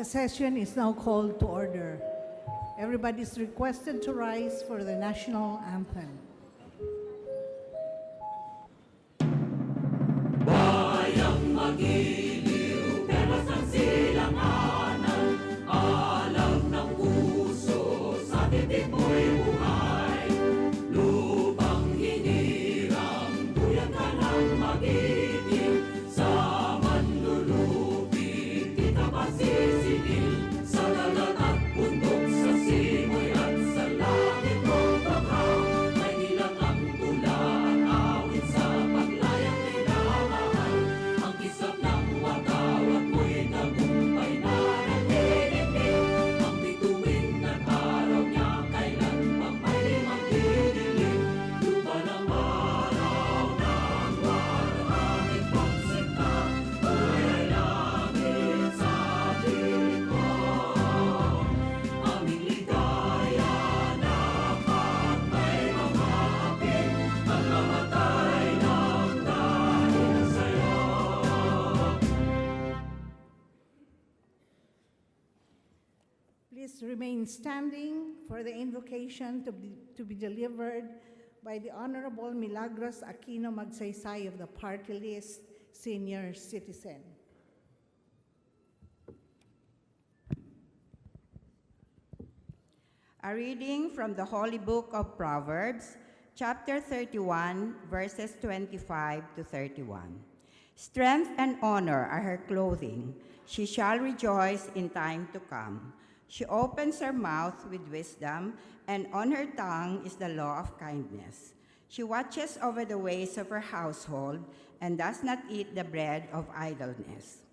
session is now called to order. Everybody is requested to rise for the national anthem. Bayang magiliw, pelas ng silanganan, alam ng puso, sa titik mo'y buhay. Lupang hinirang, tuyang ka ng magiting, sa manlulubi, di ka pasisingil, sa dagat at bundok, sa simoy at sa langit mong bahaw, may nilang ang tula at awit sa paglayang minamahal. Ang kisap ng watawat mo'y tagumpay na nanginigil, ang bituin at araw niya kailan pang may magdidilim. Lupa ng araw ng warangit pagsinta, ay langit sa piling ko. Aming ligaya dapat may mamapit, ang namatay ng dahil sa'yo. Please remain standing for the invocation to be delivered by the Honorable Milagros Aquino Magsaysay of the Party List Senior Citizen. A reading from the Holy Book of Proverbs, chapter 31, verses 25 to 31. Strength and honor are her clothing. She shall rejoice in time to come. She opens her mouth with wisdom, and on her tongue is the law of kindness. She watches over the ways of her household and does not eat the bread of idleness.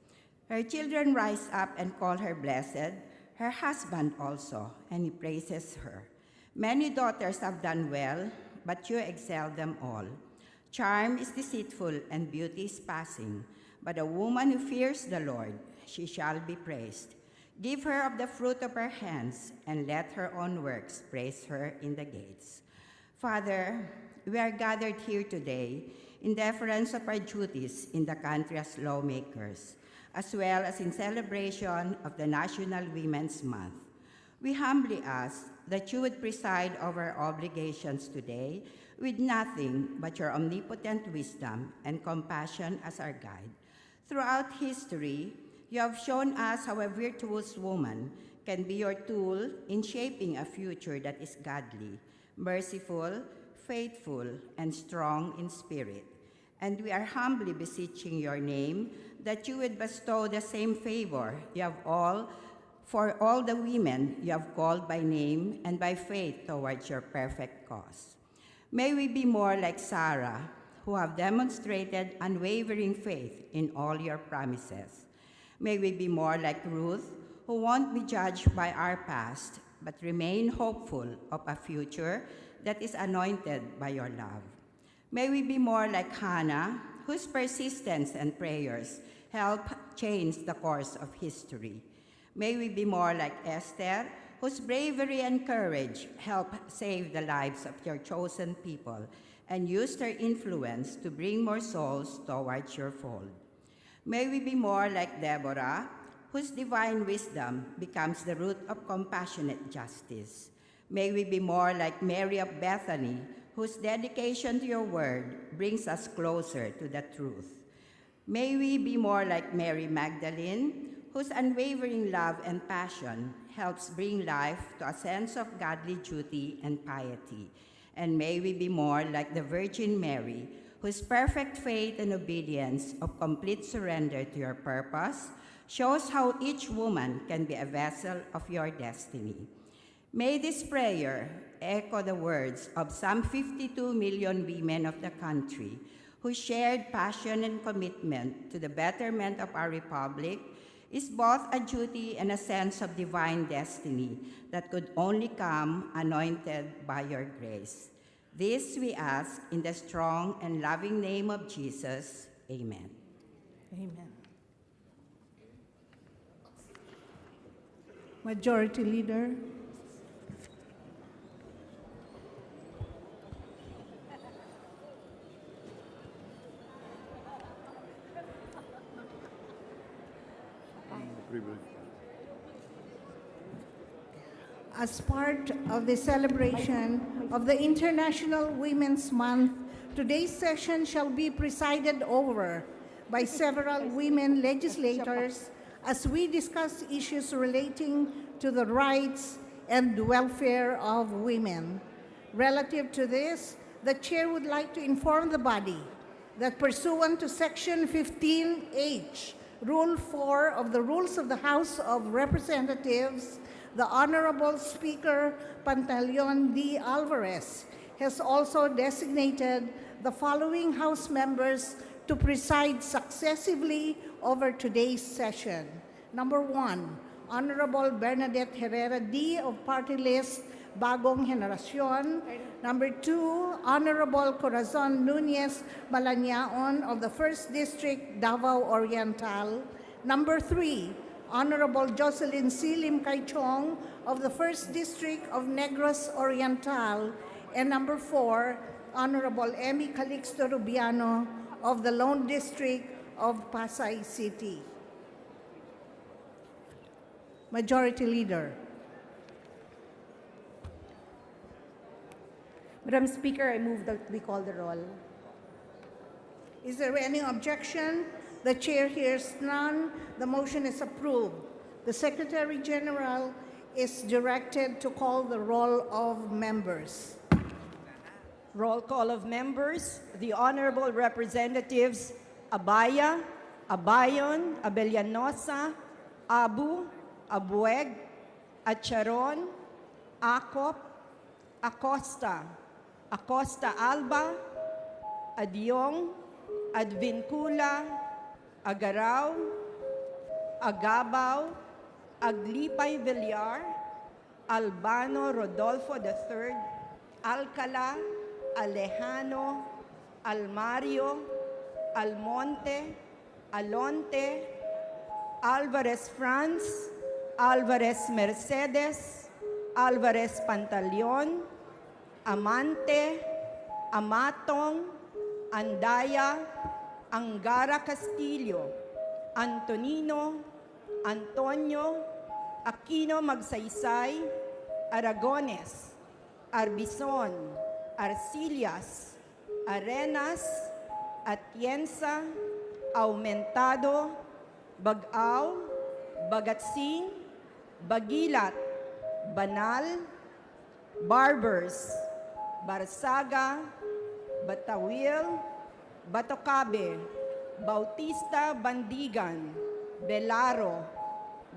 Her children rise up and call her blessed, her husband also, and he praises her. Many daughters have done well, but you excel them all. Charm is deceitful and beauty is passing, but a woman who fears the Lord, she shall be praised. Give her of the fruit of her hands, and let her own works praise her in the gates. Father, we are gathered here today in deference of our duties in the country as lawmakers, as well as in celebration of the National Women's Month. We humbly ask that you would preside over our obligations today with nothing but your omnipotent wisdom and compassion as our guide. Throughout history, you have shown us how a virtuous woman can be your tool in shaping a future that is godly, merciful, faithful, and strong in spirit. And we are humbly beseeching your name that you would bestow the same favor you have for all the women you have called by name and by faith towards your perfect cause. May we be more like Sarah, who have demonstrated unwavering faith in all your promises. May we be more like Ruth, who won't be judged by our past, but remain hopeful of a future that is anointed by your love. May we be more like Hannah, whose persistence and prayers help change the course of history. May we be more like Esther, whose bravery and courage help save the lives of your chosen people and used her influence to bring more souls towards your fold. May we be more like Deborah, whose divine wisdom becomes the root of compassionate justice. May we be more like Mary of Bethany, whose dedication to your word brings us closer to the truth. May we be more like Mary Magdalene, whose unwavering love and passion helps bring life to a sense of godly duty and piety. And may we be more like the Virgin Mary, whose perfect faith and obedience of complete surrender to your purpose shows how each woman can be a vessel of your destiny. May this prayer echo the words of some 52 million women of the country whose shared passion and commitment to the betterment of our republic is both a duty and a sense of divine destiny that could only come anointed by your grace. This we ask in the strong and loving name of Jesus. Amen. Amen. Majority Leader. As part of the celebration of the International Women's Month, today's session shall be presided over by several women legislators as we discuss issues relating to the rights and welfare of women. Relative to this, the chair would like to inform the body that pursuant to Section 15H, Rule 4 of the Rules of the House of Representatives, the Honorable Speaker Pantaleon D. Alvarez has also designated the following House members to preside successively over today's session. Number 1, Honorable Bernadette Herrera D. of Party List Bagong Generacion. Number 2, Honorable Corazon Nunez Malanaon of the 1st District, Davao Oriental. Number 3, Honorable Jocelyn C. Lim Kai Chong of the 1st District of Negros Oriental. And number 4, Honorable Emmy Calixto Rubiano of the Lone District of Pasay City. Majority Leader. Madam Speaker, I move that we call the roll. Is there any objection? The chair hears none. The motion is approved. The Secretary General is directed to call the roll of members. Roll call of members. The Honorable Representatives Abaya, Abayon, Abellanosa, Abu, Abueg, Acharon, Acop, Acosta, Acosta Alba, Adyong, Advincula, Agaraw, Agabaw, Aglipay Villar, Albano Rodolfo III, Alcala, Alejano, Almario, Almonte, Alonte, Alvarez Franz, Alvarez Mercedes, Alvarez Pantaleon, Amante, Amatong, Andaya, Angara Castillo, Antonino, Antonio, Aquino Magsaysay, Aragones, Arbizon, Arcillas, Arenas, Atienza, Aumentado, Bagaw, Bagatsing, Bagilat, Banal, Barbers, Barsaga, Batawil, Batocabe, Bautista Bandigan, Belaro,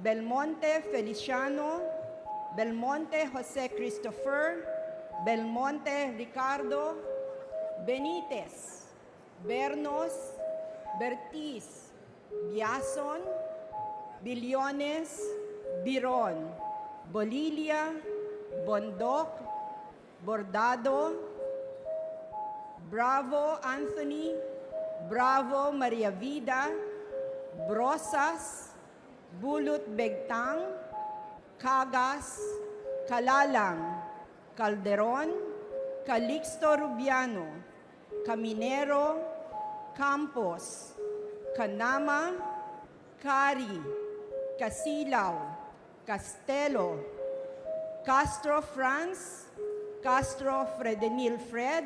Belmonte Feliciano, Belmonte Jose Christopher, Belmonte Ricardo, Benitez, Bernos, Bertiz, Biason, Billones, Biron, Bolilia, Bondoc, Bordado, Bravo Anthony, Bravo Maria Vida, Brosas, Bulut Begtang, Cagas, Calalang, Calderon, Calixto Rubiano, Caminero, Campos, Canama, Cari, Casilaw, Castelo, Castro Franz, Castro Fredenil Fred,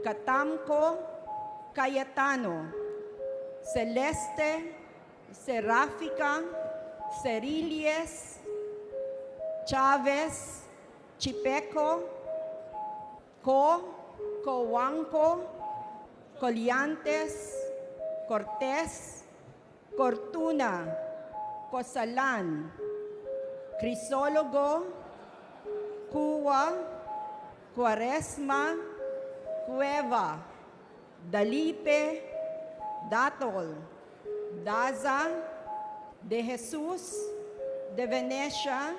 Catamco, Cayetano, Celeste, Serafica, Cerilies, Chavez, Chipeco, Coanco, Coliantes, Cortez, Cortuna, Cosalan, Crisólogo, Cuwa, Cuaresma, Cueva, Dalipe, Datol, Daza, De Jesus, De Venecia,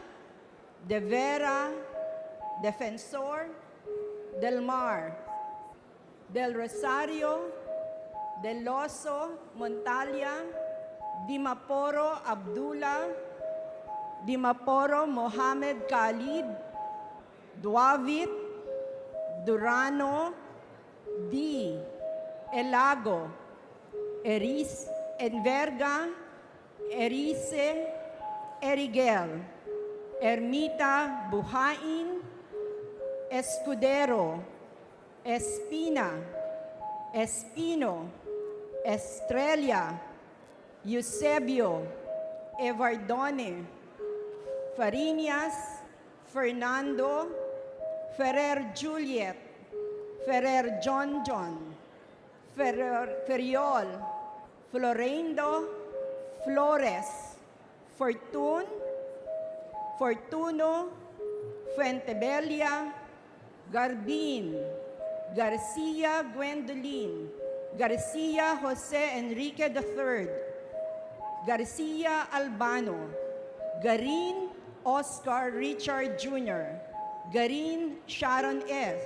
De Vera, Defensor, Del Mar, Del Rosario, Del Oso, Montalia, Dimaporo, Abdullah, Dimaporo, Mohamed Khalid, Duavit, Durano, D. Elago, Enverga, Erice, Erigel, Ermita Buhain, Escudero, Espina, Espino, Estrella, Eusebio, Evardone, Fariñas, Fernando, Ferrer Juliet, Ferrer John John, Feriol, Florendo, Flores, Fortuno, Fuentebella, Garbin, Garcia Gwendolyn, Garcia Jose Enrique III, Garcia Albano, Garin Oscar Richard Jr., Garin Sharon S.,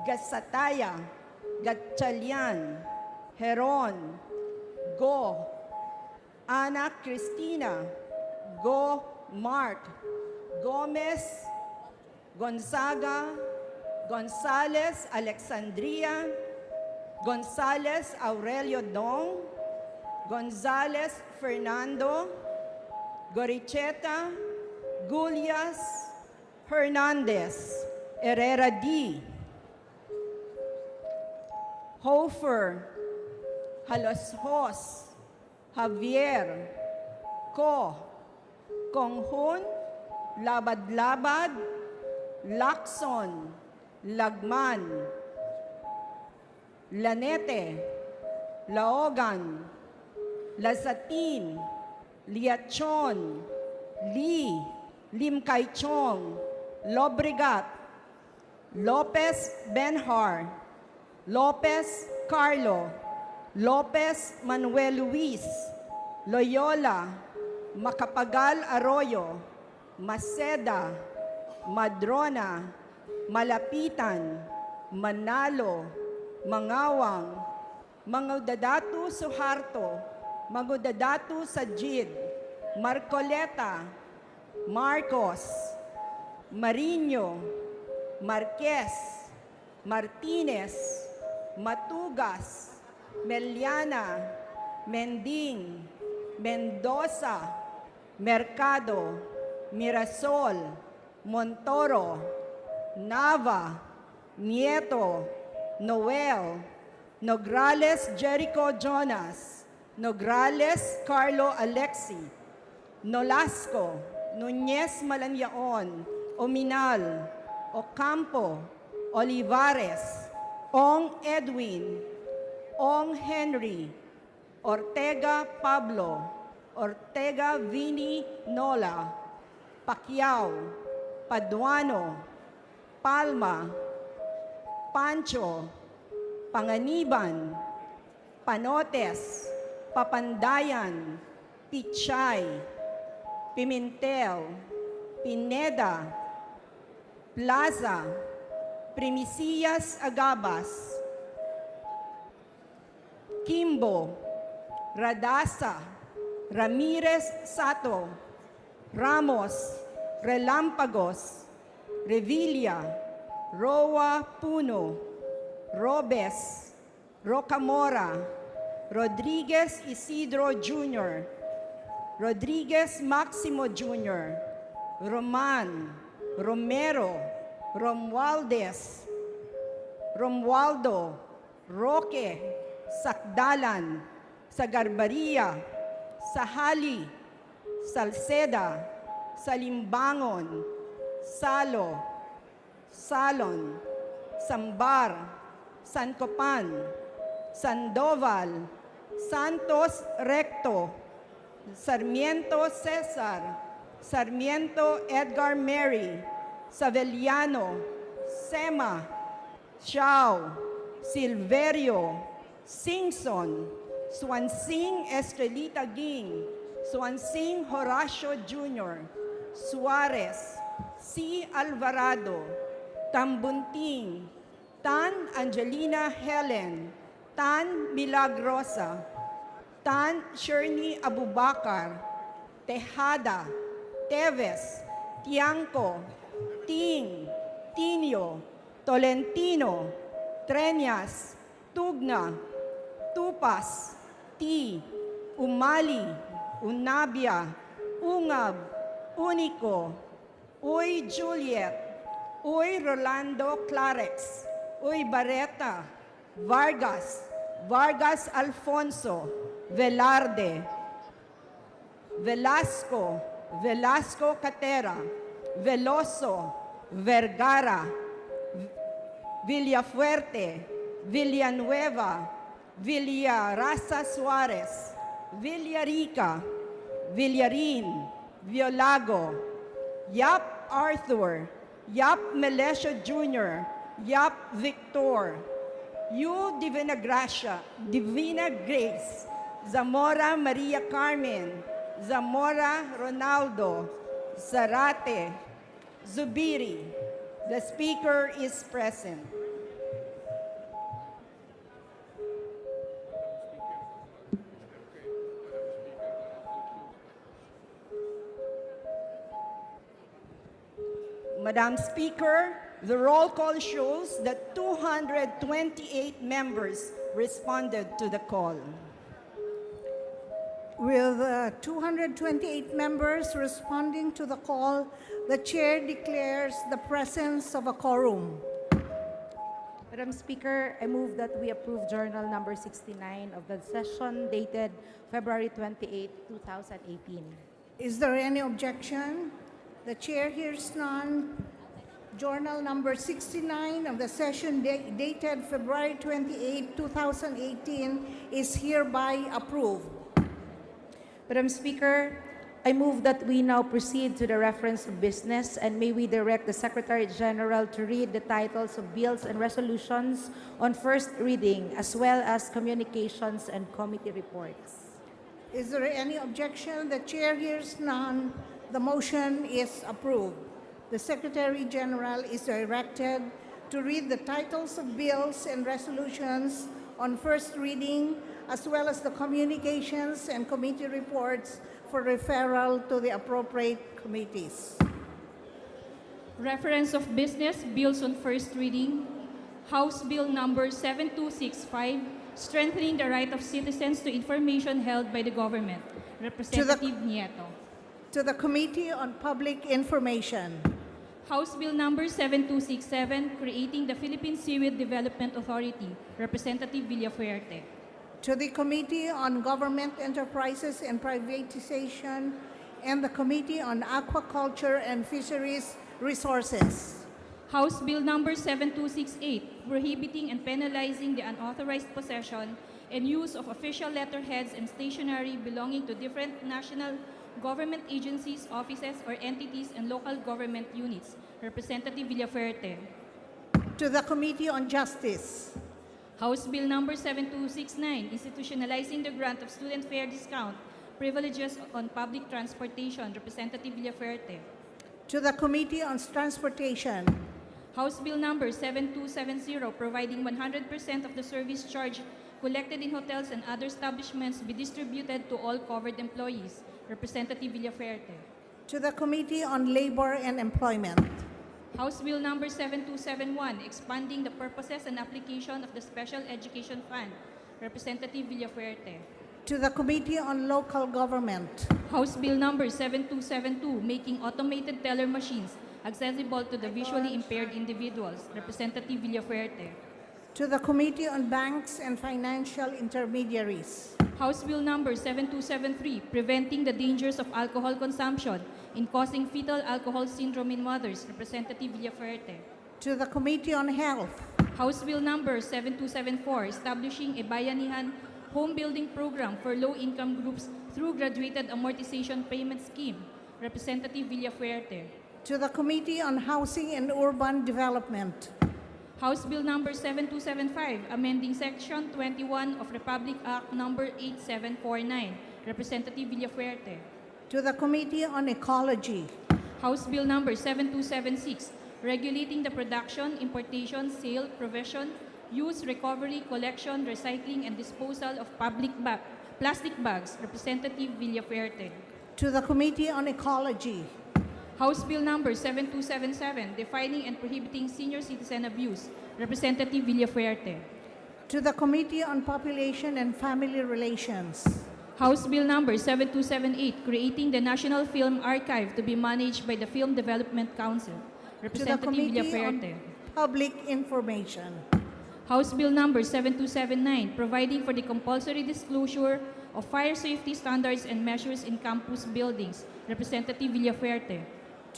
Gasataya, Gatchalian, Heron, Go, Ana Cristina, Go Mark, Gomez, Gonzaga, Gonzales Alexandria, Gonzales Aurelio Dong, Gonzales Fernando, Goricheta, Gulias, Hernandez, Herrera D., Hofer, Haloshos, Javier, Konghun, Labad-Labad, Lacson, Lagman, Lanete, Laogan, Lazatin, Liachon, Lim Kai Chong, Lobregat, Lopez Benhar, Lopez Carlo, Lopez Manuel Luis, Loyola, Macapagal Arroyo, Maceda, Madrona, Malapitan, Manalo, Mangawang, Mangudadatu Suharto, Mangudadatu Sajid, Marcoleta, Marcos, Marino, Marquez, Martinez, Matugas, Meliana, Mending, Mendoza, Mercado, Mirasol, Montoro, Nava, Nieto, Noel, Nograles Jericho Jonas, Nograles Carlo Alexi, Nolasco, Nunez Malanyaon, Ominal, Ocampo, Olivares, Ong Edwin, Ong Henry, Ortega Pablo, Ortega Vini Nola, Pacquiao, Paduano, Palma, Pancho, Panganiban, Panotes, Papandayan, Pichay, Pimentel, Pineda, Plaza, Primicias Agabas, Kimbo, Radasa, Ramirez Sato, Ramos, Relampagos, Revilla, Roa Puno, Robes, Rocamora, Rodriguez Isidro Jr., Rodriguez Maximo Jr., Roman, Romero, Romualdez, Romualdo, Roque, Sakdalan, Sagarbaria, Sahali, Salceda, Salimbangon, Salo, Salon, Sambar, Sancopan, Sandoval, Santos Recto, Sarmiento Cesar, Sarmiento Edgar Mary, Saveliano, Sema, Xiao, Silverio, Singson, Swansing Estrelita Ging, Swansing Horacio Jr., Suarez, C. Alvarado, Tambunting, Tan Angelina Helen, Tan Milagrosa, Tan Shirney Abubakar, Tejada, Teves, Tiangco, Ting, Tinio, Tolentino, Treñas, Tugna, Tupas, T, Umali, Unabia, Ungab, Unico, Uy Juliet, Uy Rolando Clarex, Uy Barreta, Vargas, Vargas Alfonso, Velarde, Velasco, Velasco Catera, Veloso, Vergara, Villafuerte, Villanueva, Villarasa Suarez, Villarica, Villarin, Violago, Yap Arthur, Yap Melesio Jr., Yap Victor, Yu Divina Gracia, Divina Grace, Zamora Maria Carmen, Zamora Ronaldo, Zarate, Zubiri. The speaker is present. Madam Speaker, the roll call shows that 228 members responded to the call. With 228 members responding to the call, the chair declares the presence of a quorum. Madam Speaker, I move that we approve Journal number 69 of the session dated February 28, 2018. Is there any objection? The chair hears none. Journal number 69 of the session dated February 28, 2018 is hereby approved. Madam Speaker, I move that we now proceed to the reference of business, and may we direct the Secretary General to read the titles of bills and resolutions on first reading, as well as communications and committee reports. Is there any objection? The chair hears none. The motion is approved. The Secretary General is directed to read the titles of bills and resolutions on first reading, as well as the communications and committee reports for referral to the appropriate committees. Reference of business bills on first reading. House Bill number 7265, strengthening the right of citizens to information held by the government. Representative Nieto. To the Committee on Public Information. House Bill number 7267, creating the Philippine Seaweed Development Authority. Representative Villafuerte. To the Committee on Government Enterprises and Privatization and the Committee on Aquaculture and Fisheries Resources. House Bill number 7268, prohibiting and penalizing the unauthorized possession and use of official letterheads and stationery belonging to different national government agencies, offices, or entities and local government units. Representative Villafuerte. To the Committee on Justice. House Bill number 7269, institutionalizing the grant of student fare discount privileges on public transportation. Representative Villafuerte. To the Committee on Transportation. House Bill number 7270, providing 100% of the service charge collected in hotels and other establishments be distributed to all covered employees. Representative Villafuerte. To the Committee on Labor and Employment. House Bill number 7271, expanding the purposes and application of the Special Education Fund. Representative Villafuerte. To the Committee on Local Government. House Bill number 7272, making automated teller machines accessible to the visually impaired individuals. Representative Villafuerte. To the Committee on Banks and Financial Intermediaries. House Bill number 7273, preventing the dangers of alcohol consumption in causing fetal alcohol syndrome in mothers. Representative Villafuerte. To the Committee on Health. House Bill number 7274, establishing a bayanihan home building program for low-income groups through graduated amortization payment scheme. Representative Villafuerte. To the Committee on Housing and Urban Development. House Bill number 7275, amending Section 21 of Republic Act number 8749. Representative Villafuerte. To the Committee on Ecology. House Bill number 7276, regulating the production, importation, sale, provision, use, recovery, collection, recycling, and disposal of plastic bags. Representative Villafuerte. To the Committee on Ecology. House Bill number 7277, defining and prohibiting senior citizen abuse. Representative Villafuerte. To the Committee on Population and Family Relations. House Bill Number 7278, creating the National Film Archive to be managed by the Film Development Council. To the Representative Committee Villafuerte. on Public Information. House Bill Number 7279, providing for the compulsory disclosure of fire safety standards and measures in campus buildings. Representative Villafuerte.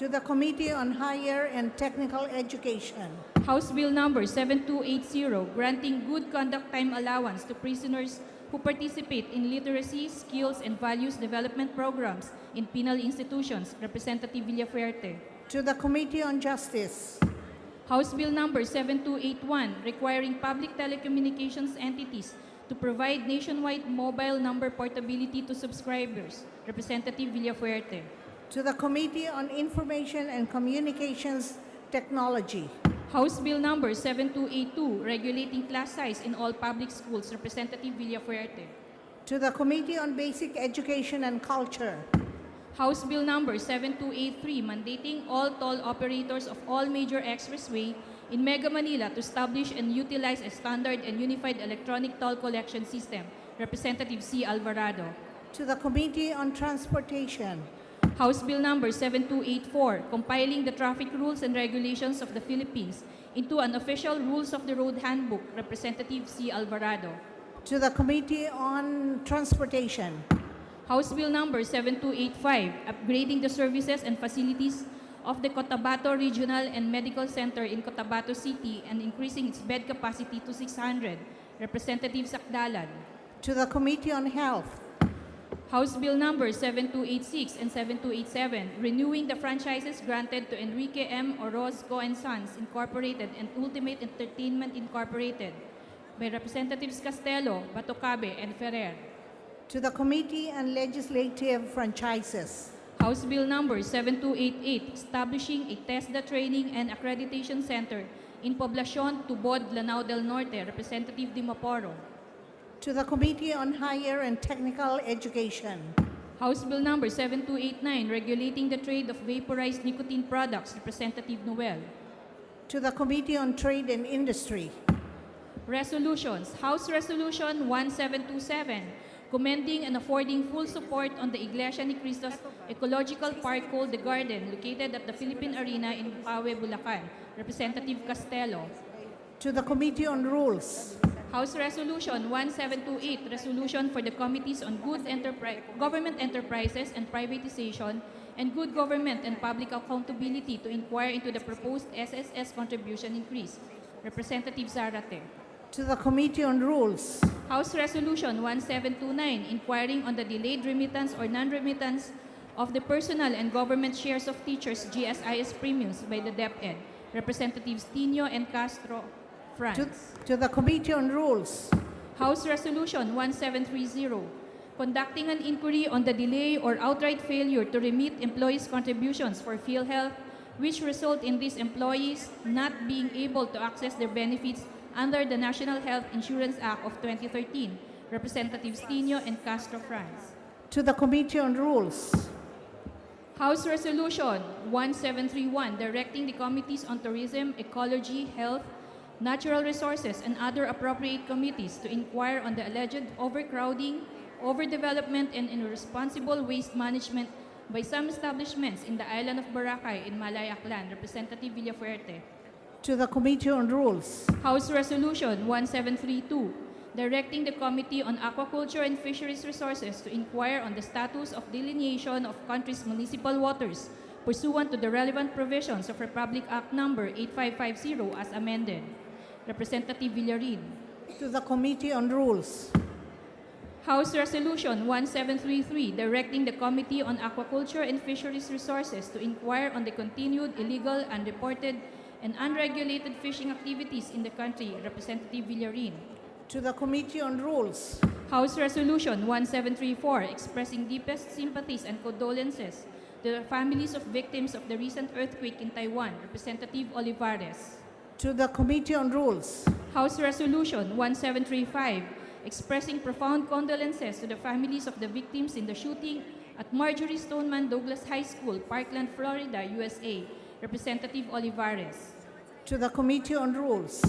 To the Committee on Higher and Technical Education. House Bill Number 7280, granting good conduct time allowance to prisoners who participate in literacy, skills, and values development programs in penal institutions. Representative Villafuerte. To the Committee on Justice. House Bill Number 7281, requiring public telecommunications entities to provide nationwide mobile number portability to subscribers. Representative Villafuerte. To the Committee on Information and Communications Technology. House Bill Number 7282, regulating class size in all public schools. Representative Villafuerte. To the Committee on Basic Education and Culture. House Bill Number 7283, mandating all toll operators of all major expressway in Mega Manila to establish and utilize a standard and unified electronic toll collection system. Representative C. Alvarado. To the Committee on Transportation. House Bill Number 7284, compiling the traffic rules and regulations of the Philippines into an official Rules of the Road Handbook. Representative C. Alvarado. To the Committee on Transportation. House Bill Number 7285, upgrading the services and facilities of the Cotabato Regional and Medical Center in Cotabato City and increasing its bed capacity to 600. Representative Sakdalan. To the Committee on Health. House Bill Number 7286 and 7287, renewing the franchises granted to Enrique M. Orozco and Sons Incorporated and Ultimate Entertainment Incorporated by Representatives Castelo, Batocabe, and Ferrer. To the Committee on Legislative Franchises. House Bill Number 7288, establishing a TESDA Training and Accreditation Center in Poblacion, Tubod, Lanao del Norte. Representative Dimaporo. To the Committee on Higher and Technical Education. House Bill Number 7289, regulating the trade of vaporized nicotine products. Representative Noel. To the Committee on Trade and Industry. Resolutions. House Resolution 1727, commending and affording full support on the Iglesia ni Cristo's ecological park called The Garden, located at the Philippine Arena in Pawe, Bulacan. Representative Castelo. To the Committee on Rules. House Resolution 1728, resolution for the Committees on Government Enterprises and Privatization and Good Government and Public Accountability to inquire into the proposed SSS contribution increase. Representative Zarate. To the Committee on Rules. House Resolution 1729, inquiring on the delayed remittance or non-remittance of the personal and government shares of teachers' GSIS premiums by the DepEd. Representatives Tino and Castro, France. To the Committee on Rules. House Resolution 1730, conducting an inquiry on the delay or outright failure to remit employees' contributions for PhilHealth, which result in these employees not being able to access their benefits under the National Health Insurance Act of 2013. Representatives Tino and Castro, France. To the Committee on Rules. House Resolution 1731, directing the Committees on Tourism, Ecology, Health, Natural Resources, and other appropriate committees to inquire on the alleged overcrowding, overdevelopment, and irresponsible waste management by some establishments in the island of Boracay in Malay Aklan. Representative Villafuerte. To the Committee on Rules. House Resolution 1732, directing the Committee on Aquaculture and Fisheries Resources to inquire on the status of delineation of country's municipal waters pursuant to the relevant provisions of Republic Act Number 8550 as amended. Representative Villarin. To the Committee on Rules. House Resolution 1733, directing the Committee on Aquaculture and Fisheries Resources to inquire on the continued illegal, unreported, and unregulated fishing activities in the country. Representative Villarin. To the Committee on Rules. House Resolution 1734, expressing deepest sympathies and condolences to the families of victims of the recent earthquake in Taiwan. Representative Olivares. To the Committee on Rules. House Resolution 1735, expressing profound condolences to the families of the victims in the shooting at Marjorie Stoneman Douglas High School, Parkland, Florida, USA. Representative Olivares. To the Committee on Rules.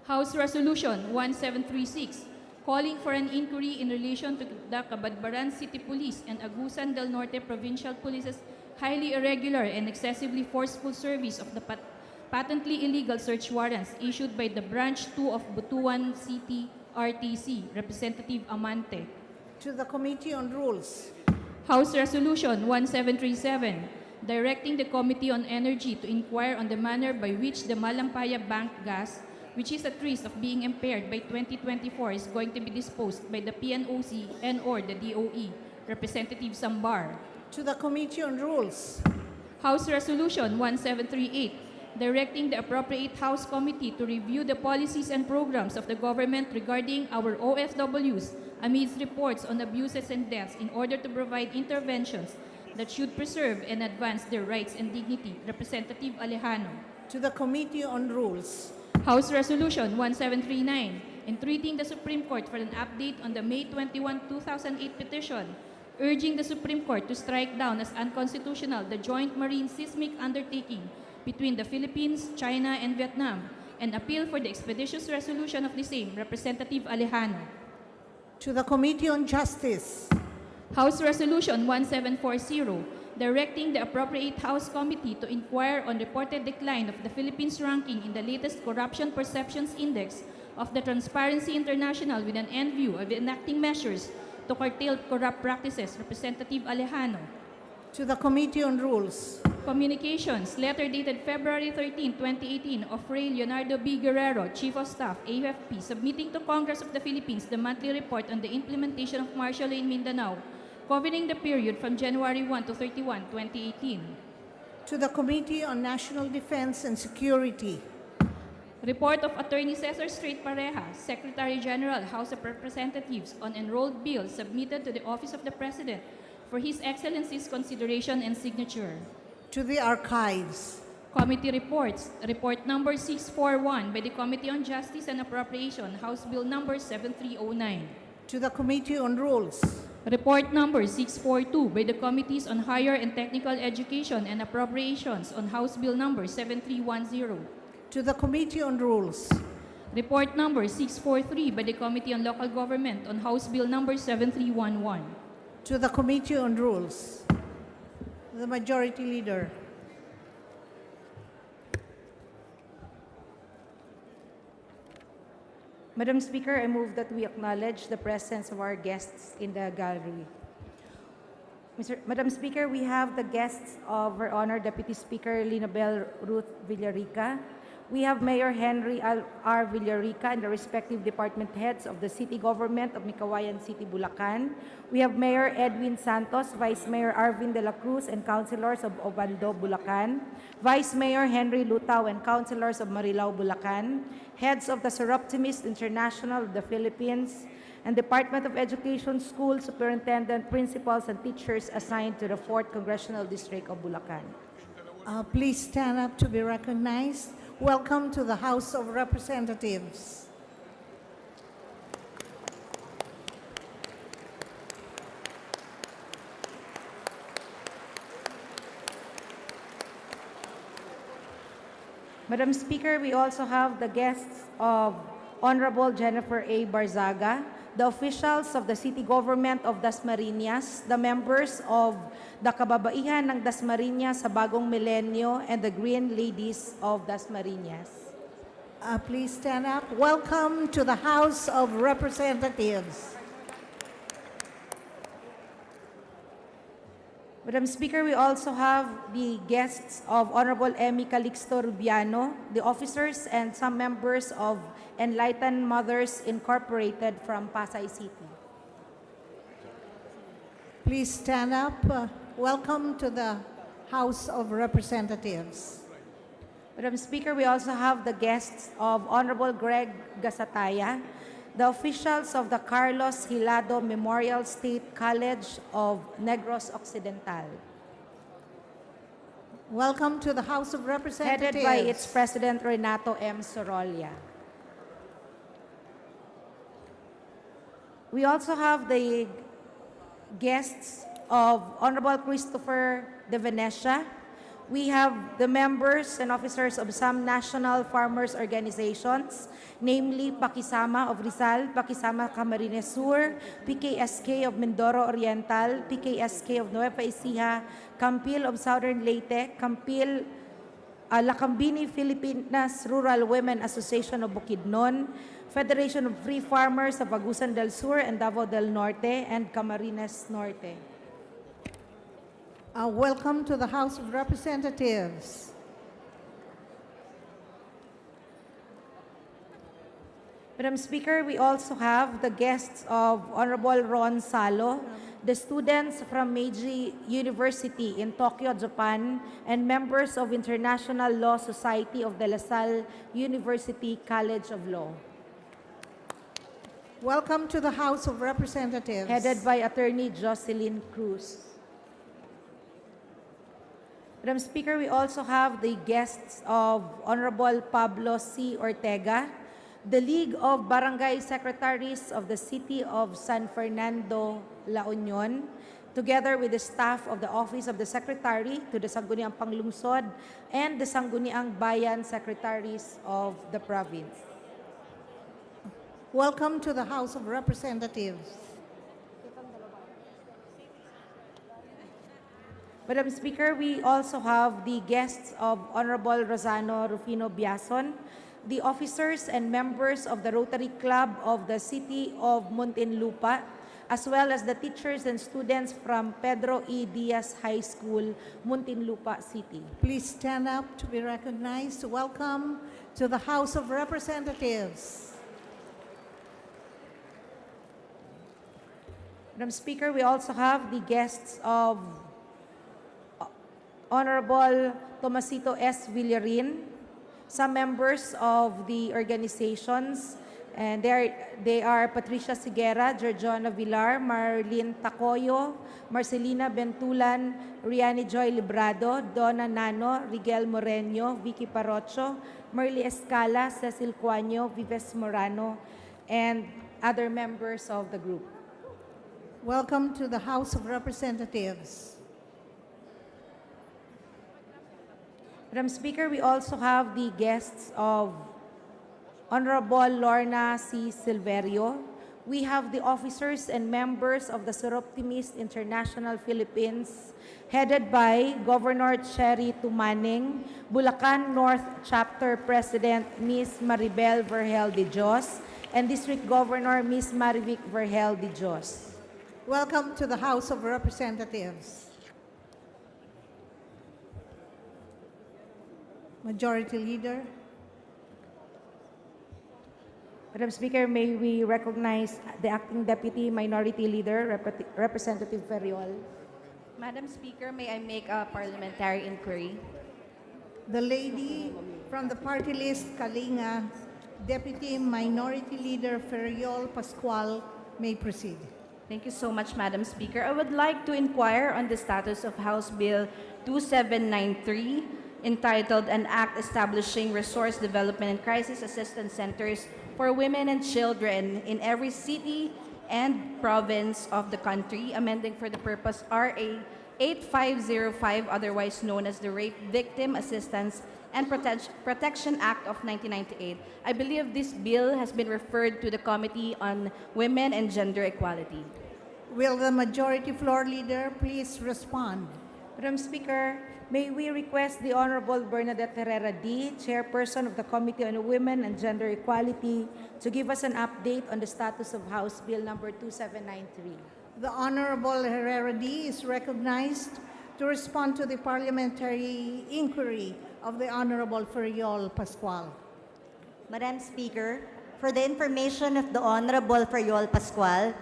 House Resolution 1736, calling for an inquiry in relation to the Cabadbaran City Police and Agusan del Norte Provincial Police's highly irregular and excessively forceful service of the patently illegal search warrants issued by the Branch 2 of Butuan City RTC, Representative Amante. To the Committee on Rules. House Resolution 1737, directing the Committee on Energy to inquire on the manner by which the Malampaya Bank gas, which is at risk of being impaired by 2024, is going to be disposed by the PNOC and/or the DOE. Representative Sambar. To the Committee on Rules. House Resolution 1738, directing the appropriate House Committee to review the policies and programs of the government regarding our OFWs amidst reports on abuses and deaths in order to provide interventions that should preserve and advance their rights and dignity. Representative Alejano. To the Committee on Rules. House Resolution 1739, entreating the Supreme Court for an update on the May 21, 2008 petition, urging the Supreme Court to strike down as unconstitutional the joint marine seismic undertaking between the Philippines, China, and Vietnam, and appeal for the expeditious resolution of the same. Representative Alejano. To the Committee on Justice. House Resolution 1740, directing the appropriate House Committee to inquire on reported decline of the Philippines' ranking in the latest Corruption Perceptions Index of the Transparency International with an end view of enacting measures to curtail corrupt practices. Representative Alejano. To the Committee on Rules. Communications, letter dated February 13, 2018, of Fray Leonardo B. Guerrero, Chief of Staff, AFP, submitting to Congress of the Philippines the monthly report on the implementation of martial law in Mindanao, covering the period from January 1 to 31, 2018. To the Committee on National Defense and Security. Report of Attorney Cesar Strait Pareja, Secretary General, House of Representatives, on enrolled bills submitted to the Office of the President for His Excellency's consideration and signature. To the Archives. Committee reports. Report number 641 by the Committee on Justice and Appropriation, House Bill number 7309. To the Committee on Rules. Report number 642 by the Committees on Higher and Technical Education and Appropriations on House Bill number 7310. To the Committee on Rules. Report number 643 by the Committee on Local Government on House Bill number 7311. To the Committee on Rules. The Majority Leader. Madam Speaker, I move that we acknowledge the presence of our guests in the gallery. Madam Speaker, we have the guests of Her Honor Deputy Speaker Linabel Ruth Villarica. We have Mayor Henry R. Villarica and the respective department heads of the City Government of Micawayan City, Bulacan. We have Mayor Edwin Santos, Vice Mayor Arvin de la Cruz, and councilors of Obando, Bulacan. Vice Mayor Henry Lutao and councilors of Marilao, Bulacan. Heads of the Soroptimist International of the Philippines, and Department of Education school superintendent, principals, and teachers assigned to the 4th Congressional District of Bulacan. Please stand up to be recognized. Welcome to the House of Representatives. Madam Speaker, we also have the guests of Honorable Jennifer A. Barzaga, the officials of the City Government of Dasmariñas, the members of the Kababaihan ng Dasmariñas sa Bagong Milenyo, and the Green Ladies of Dasmariñas. Please stand up. Welcome to the House of Representatives. Madam Speaker, we also have the guests of Honorable Emmy Calixto Rubiano, the officers and some members of Enlightened Mothers Incorporated from Pasay City. Please stand up. Welcome to the House of Representatives. Madam Speaker, we also have the guests of Honorable Greg Gasataya, the officials of the Carlos Hilado Memorial State College of Negros Occidental, Welcome to the House of Representatives. headed by its President Renato M. Sorolla. We also have the guests of Honorable Christopher De Venecia, We have the members and officers of some national farmers organizations, namely Pakisama of Rizal, Pakisama Camarines Sur, PKSK of Mindoro Oriental, PKSK of Nueva Ecija, Campil of Southern Leyte, Campil Lacambini Filipinas Rural Women Association of Bukidnon, Federation of Free Farmers of Agusan del Sur and Davao del Norte, and Camarines Norte. Welcome to the House of Representatives. Madam Speaker, we also have the guests of Honorable Ron Salo, the students from Meiji University in Tokyo, Japan, and members of International Law Society of De La Salle University College of Law. Welcome to the House of Representatives. Headed by Attorney Jocelyn Cruz. Madam Speaker, we also have the guests of Honorable Pablo C. Ortega, the League of Barangay Secretaries of the City of San Fernando, La Union, together with the staff of the Office of the Secretary to the Sangguniang Panglungsod and the Sangguniang Bayan Secretaries of the province. Welcome to the House of Representatives. Madam Speaker, we also have the guests of Honorable Rosano Rufino Biason, the officers and members of the Rotary Club of the City of Muntinlupa, as well as the teachers and students from Pedro E. Diaz High School, Muntinlupa City. Please stand up to be recognized. Welcome to the House of Representatives. Madam Speaker, we also have the guests of Honorable Tomasito S. Villarin, some members of the organizations, and they are Patricia Sigera, Georgiana Villar, Marlene Tacoyo, Marcelina Bentulan, Riani Joy Librado, Donna Nano, Rigel Moreno, Vicky Parocho, Merly Escala, Cecil Cuaño, Vives Morano, and other members of the group. Welcome to the House of Representatives. Madam Speaker, we also have the guests of Honorable Lorna C. Silverio. We have the officers and members of the Soroptimist International Philippines, headed by Governor Cherry Tumaning, Bulacan North Chapter President Ms. Maribel Vergel de Dios, and District Governor Ms. Marivic Vergel de Dios. Welcome to the House of Representatives. Majority Leader. Madam Speaker, may we recognize the Acting Deputy Minority Leader, Representative Ferriol. Madam Speaker, may I make a parliamentary inquiry? The lady from the party list, Kalinga, Deputy Minority Leader Ferriol Pascual, may proceed. Thank you so much, Madam Speaker. I would like to inquire on the status of House Bill 2793, entitled An Act Establishing Resource Development and Crisis Assistance Centers for Women and Children in every city and province of the country, amending for the purpose RA 8505, otherwise known as the Rape Victim Assistance and Protection Act of 1998. I believe this bill has been referred to the Committee on Women and Gender Equality. Will the Majority Floor Leader please respond? Madam Speaker, may we request the Honorable Bernadette Herrera D., Chairperson of the Committee on Women and Gender Equality, to give us an update on the status of House Bill number 2793. The Honorable Herrera D. is recognized to respond to the parliamentary inquiry of the Honorable Ferriol Pascual. Madam Speaker, for the information of the Honorable Ferriol Pascual,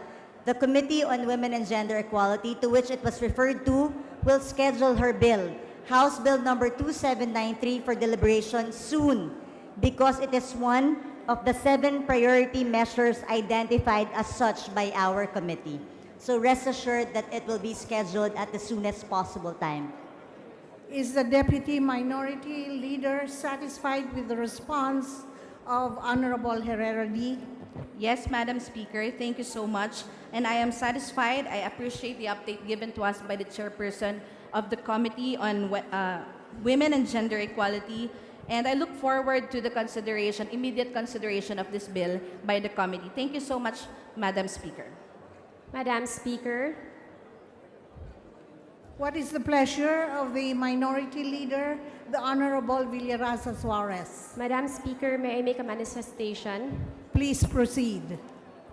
the Committee on Women and Gender Equality, to which it was referred to, will schedule her bill, House Bill number 2793, for deliberation soon, because it is one of the 7 priority measures identified as such by our committee. So rest assured that it will be scheduled at the soonest possible time. Is the Deputy Minority Leader satisfied with the response of Honorable Herrera D.? Yes, Madam Speaker, thank you so much. And I am satisfied. I appreciate the update given to us by the Chairperson of the Committee on Women and Gender Equality, and I look forward to the immediate consideration of this bill by the committee. Thank you so much, Madam Speaker. Madam Speaker, What is the pleasure of the Minority Leader, the Honorable Villaraza Suarez? Madam Speaker, may I make a manifestation? Please proceed.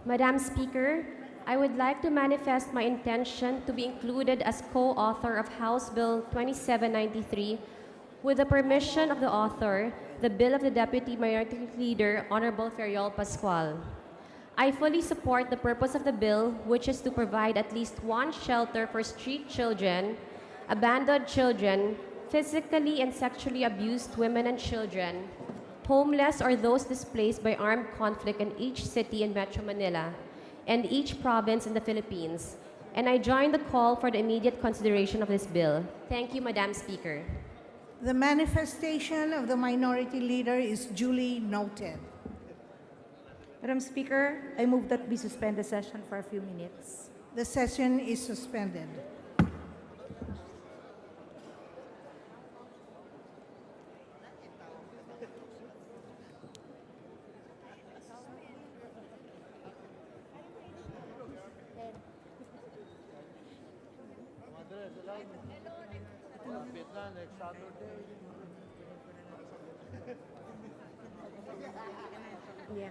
Madam Speaker, I would like to manifest my intention to be included as co-author of House Bill 2793. With the permission of the author, the bill of the Deputy Minority Leader, Honorable Ferriol Pascual. I fully support the purpose of the bill, which is to provide at least one shelter for street children, abandoned children, physically and sexually abused women and children, homeless or those displaced by armed conflict in each city in Metro Manila and each province in the Philippines. And I join the call for the immediate consideration of this bill. Thank you, Madam Speaker. The manifestation of the Minority Leader is duly noted. Madam Speaker, I move that we suspend the session for a few minutes. The session is suspended. Yeah.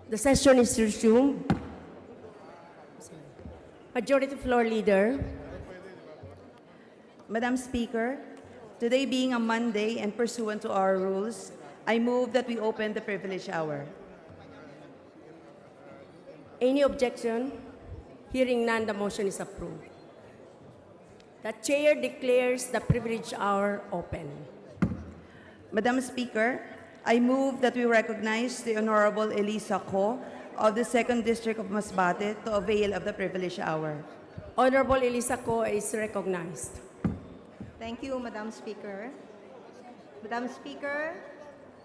The session is resumed. Majority Floor Leader. Madam Speaker, today being a Monday and pursuant to our rules, I move that we open the privilege hour. Any objection? Hearing none, the motion is approved. The Chair declares the privilege hour open. Madam Speaker, I move that we recognize the Honorable Elisa Ko of the 2nd District of Masbate to avail of the privilege hour. Honorable Elisa Ko is recognized. Thank you, Madam Speaker. Madam Speaker,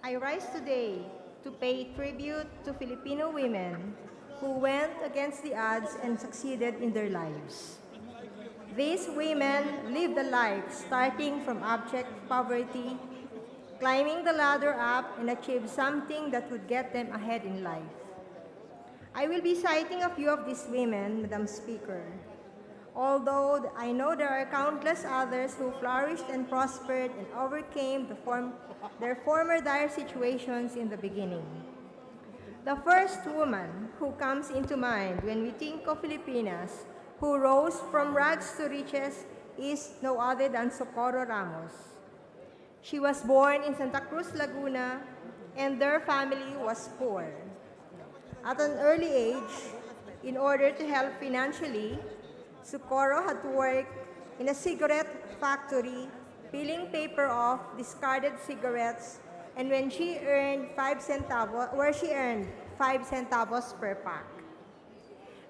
I rise today to pay tribute to Filipino women who went against the odds and succeeded in their lives. These women lived a life starting from abject poverty, climbing the ladder up and achieve something that would get them ahead in life. I will be citing a few of these women, Madam Speaker. Although I know there are countless others who flourished and prospered and overcame their former dire situations in the beginning. The first woman who comes into mind when we think of Filipinas who rose from rags to riches is no other than Socorro Ramos. She was born in Santa Cruz, Laguna, and their family was poor. At an early age, in order to help financially, Socorro had to work in a cigarette factory, peeling paper off discarded cigarettes, and when she earned 5 centavos per pack.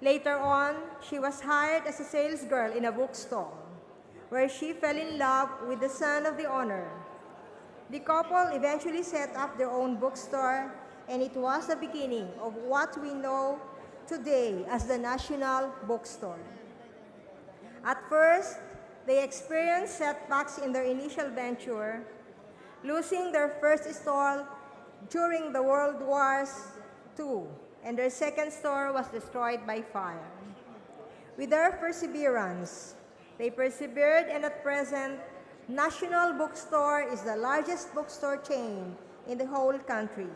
Later on, she was hired as a salesgirl in a bookstore, where she fell in love with the son of the owner. The couple eventually set up their own bookstore, and it was the beginning of what we know today as the National Bookstore. At first, they experienced setbacks in their initial venture, losing their first store during the World Wars II, and their second store was destroyed by fire. With their perseverance, they persevered, and at present, National Bookstore is the largest bookstore chain in the whole country.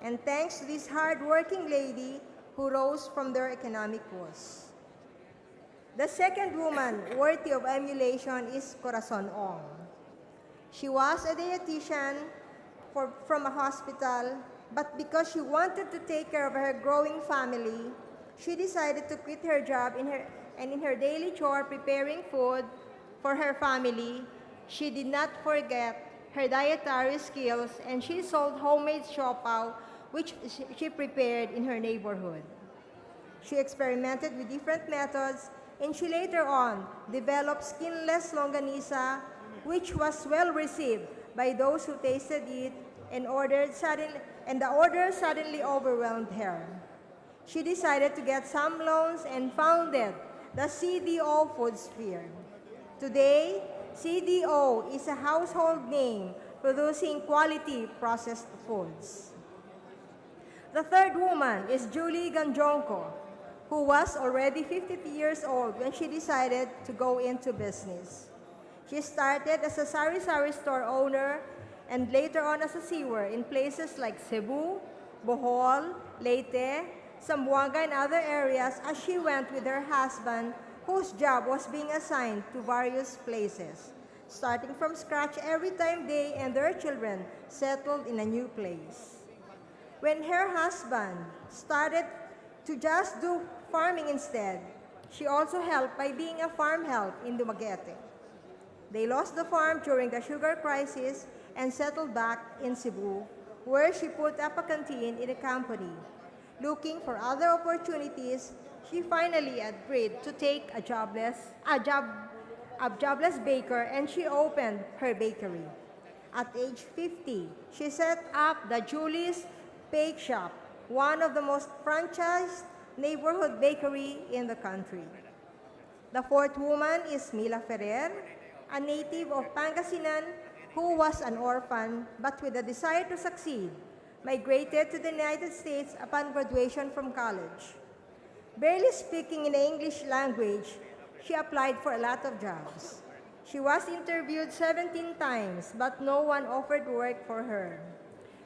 And thanks to this hard-working lady who rose from their economic woes. The second woman worthy of emulation is Corazon Ong. She was a dietitian from a hospital, but because she wanted to take care of her growing family, she decided to quit her job in her daily chore preparing food for her family, she did not forget her dietary skills, and she sold homemade siopaw, which she prepared in her neighborhood. She experimented with different methods, and she later on developed skinless longanisa, which was well received by those who tasted it, and the order suddenly overwhelmed her. She decided to get some loans and founded the CDO Food Sphere. Today, CDO is a household name producing quality processed foods. The third woman is Julie Ganjonko, who was already 50 years old when she decided to go into business. She started as a sari-sari store owner and later on as a sewer in places like Cebu, Bohol, Leyte, Zamboanga, and other areas as she went with her husband, whose job was being assigned to various places, starting from scratch every time they and their children settled in a new place. When her husband started to just do farming instead, she also helped by being a farm help in Dumaguete. They lost the farm during the sugar crisis and settled back in Cebu, where she put up a canteen in a company. Looking for other opportunities, she finally agreed to take a jobless baker, and she opened her bakery. At age 50, she set up the Julie's Bake Shop, one of the most franchised neighborhood bakery in the country. The fourth woman is Mila Ferrer, a native of Pangasinan who was an orphan but with a desire to succeed, migrated to the United States upon graduation from college. Barely speaking in the English language, she applied for a lot of jobs. She was interviewed 17 times, but no one offered work for her.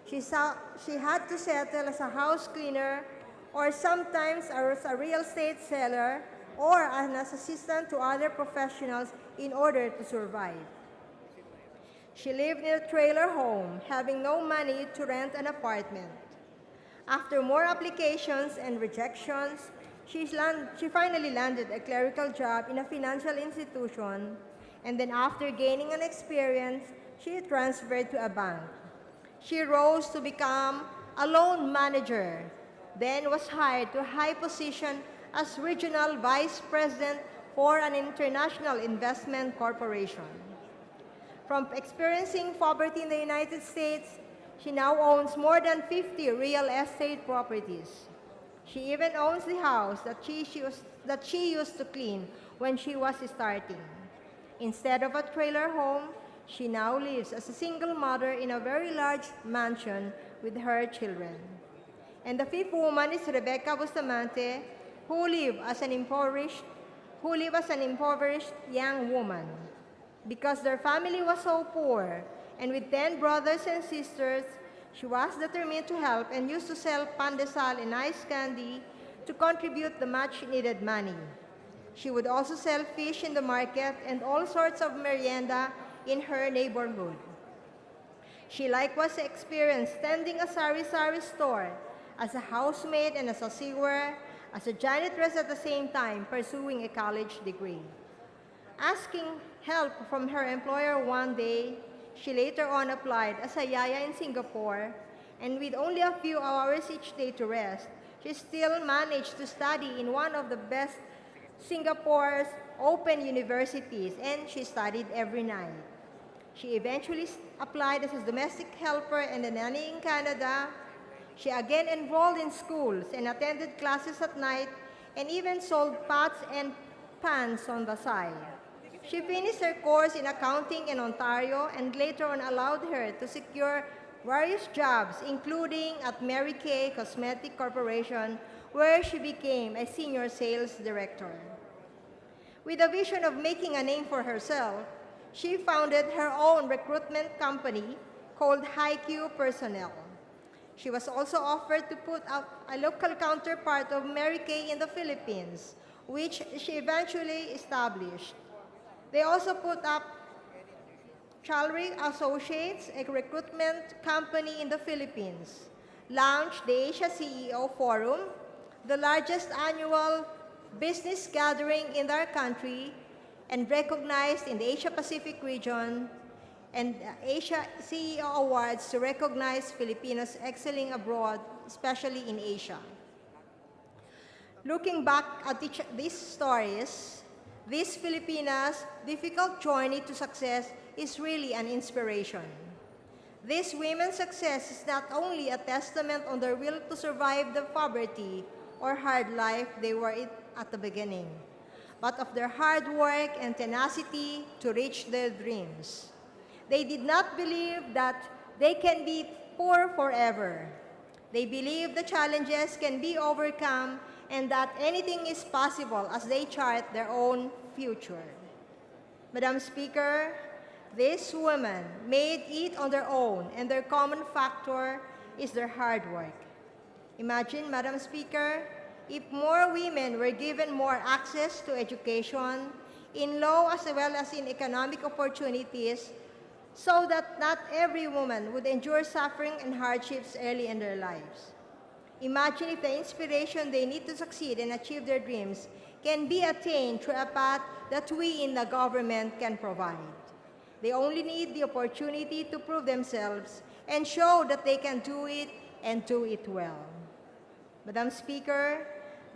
She had to settle as a house cleaner or sometimes as a real estate seller or as an assistant to other professionals in order to survive. She lived in a trailer home, having no money to rent an apartment. After more applications and rejections, she finally landed a clerical job in a financial institution, and then after gaining an experience, she transferred to a bank. She rose to become a loan manager, then was hired to a high position as regional vice president for an international investment corporation. From experiencing poverty in the United States, she now owns more than 50 real estate properties. She even owns the house that she used to clean when she was starting. Instead of a trailer home, she now lives as a single mother in a very large mansion with her children. And the fifth woman is Rebecca Bustamante, who live as an impoverished young woman. Because their family was so poor, and with 10 brothers and sisters, she was determined to help and used to sell pandesal and ice candy to contribute the much-needed money. She would also sell fish in the market and all sorts of merienda in her neighborhood. She likewise experienced tending a sari-sari store, as a housemaid and as a sewer, as a janitress at the same time, pursuing a college degree. Asking help from her employer one day, she later on applied as a yaya in Singapore, and with only a few hours each day to rest, she still managed to study in one of the best Singapore's open universities, and she studied every night. She eventually applied as a domestic helper and a nanny in Canada. She again enrolled in schools and attended classes at night and even sold pots and pans on the side. She finished her course in accounting in Ontario and later on allowed her to secure various jobs, including at Mary Kay Cosmetic Corporation, where she became a senior sales director. With a vision of making a name for herself, she founded her own recruitment company called HiQ Personnel. She was also offered to put up a local counterpart of Mary Kay in the Philippines, which she eventually established. They also put up Challery Associates, a recruitment company in the Philippines, launched the Asia CEO Forum, the largest annual business gathering in our country, and recognized in the Asia-Pacific region and Asia CEO Awards to recognize Filipinos excelling abroad, especially in Asia. Looking back at these stories, this Filipinas' difficult journey to success is really an inspiration. This women's success is not only a testament on their will to survive the poverty or hard life they were in at the beginning, but of their hard work and tenacity to reach their dreams. They did not believe that they can be poor forever. They believe the challenges can be overcome and that anything is possible as they chart their own future. Madam Speaker, these women made it on their own, and their common factor is their hard work. Imagine, Madam Speaker, if more women were given more access to education, in law as well as in economic opportunities, so that not every woman would endure suffering and hardships early in their lives. Imagine if the inspiration they need to succeed and achieve their dreams can be attained through a path that we in the government can provide. They only need the opportunity to prove themselves and show that they can do it and do it well. Madam Speaker,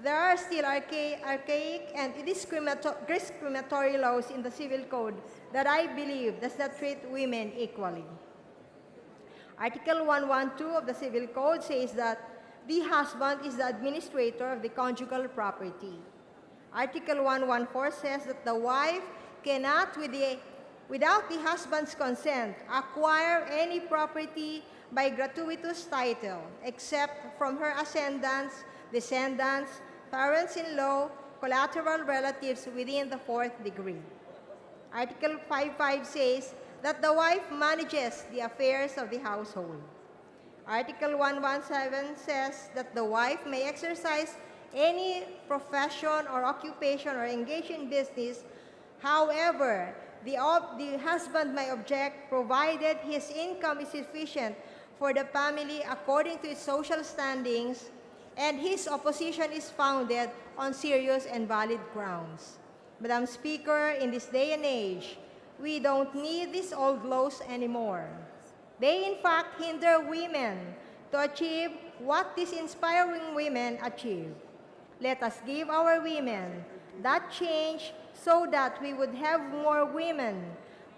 there are still archaic and discriminatory laws in the Civil Code that I believe does not treat women equally. Article 112 of the Civil Code says that the husband is the administrator of the conjugal property. Article 114 says that the wife cannot, without the husband's consent, acquire any property by gratuitous title, except from her ascendants, descendants, parents-in-law, collateral relatives within the fourth degree. Article 55 says that the wife manages the affairs of the household. Article 117 says that the wife may exercise any profession or occupation or engage in business. However, the husband may object provided his income is sufficient for the family according to its social standings and his opposition is founded on serious and valid grounds. Madam Speaker, in this day and age, we don't need these old laws anymore. They, in fact, hinder women to achieve what these inspiring women achieve. Let us give our women that change so that we would have more women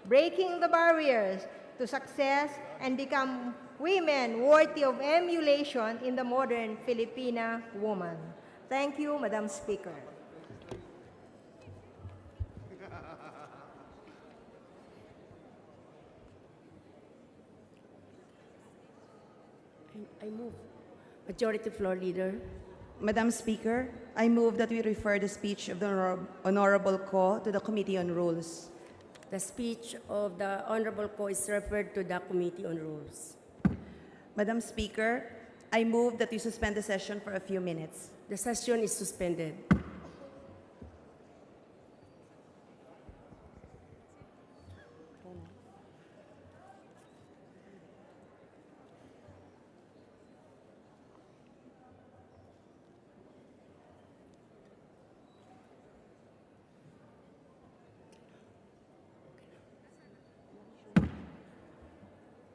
breaking the barriers to success and become women worthy of emulation in the modern Filipina woman. Thank you, Madam Speaker. I move. Majority Floor Leader. Madam Speaker, I move that we refer the speech of the Honorable Ko to the Committee on Rules. The speech of the Honorable Ko is referred to the Committee on Rules. Madam Speaker, I move that we suspend the session for a few minutes. The session is suspended.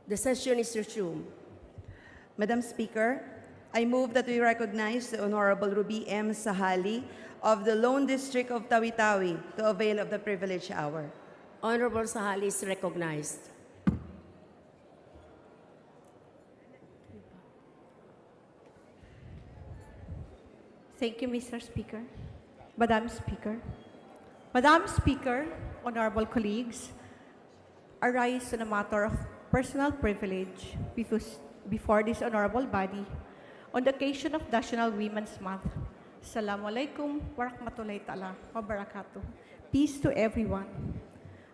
The session is resumed. Madam Speaker, I move that we recognize the Honorable Ruby M. Sahali of the Lone District of Tawi-Tawi to avail of the privilege hour. Honorable Sahali is recognized. Thank you, Mr. Speaker. Madam Speaker. Madam Speaker, honorable colleagues, I rise on a matter of personal privilege before this honorable body on the occasion of National Women's Month. Assalamu alaikum wa rahmatullahi ta'ala wa barakatuh. Peace to everyone.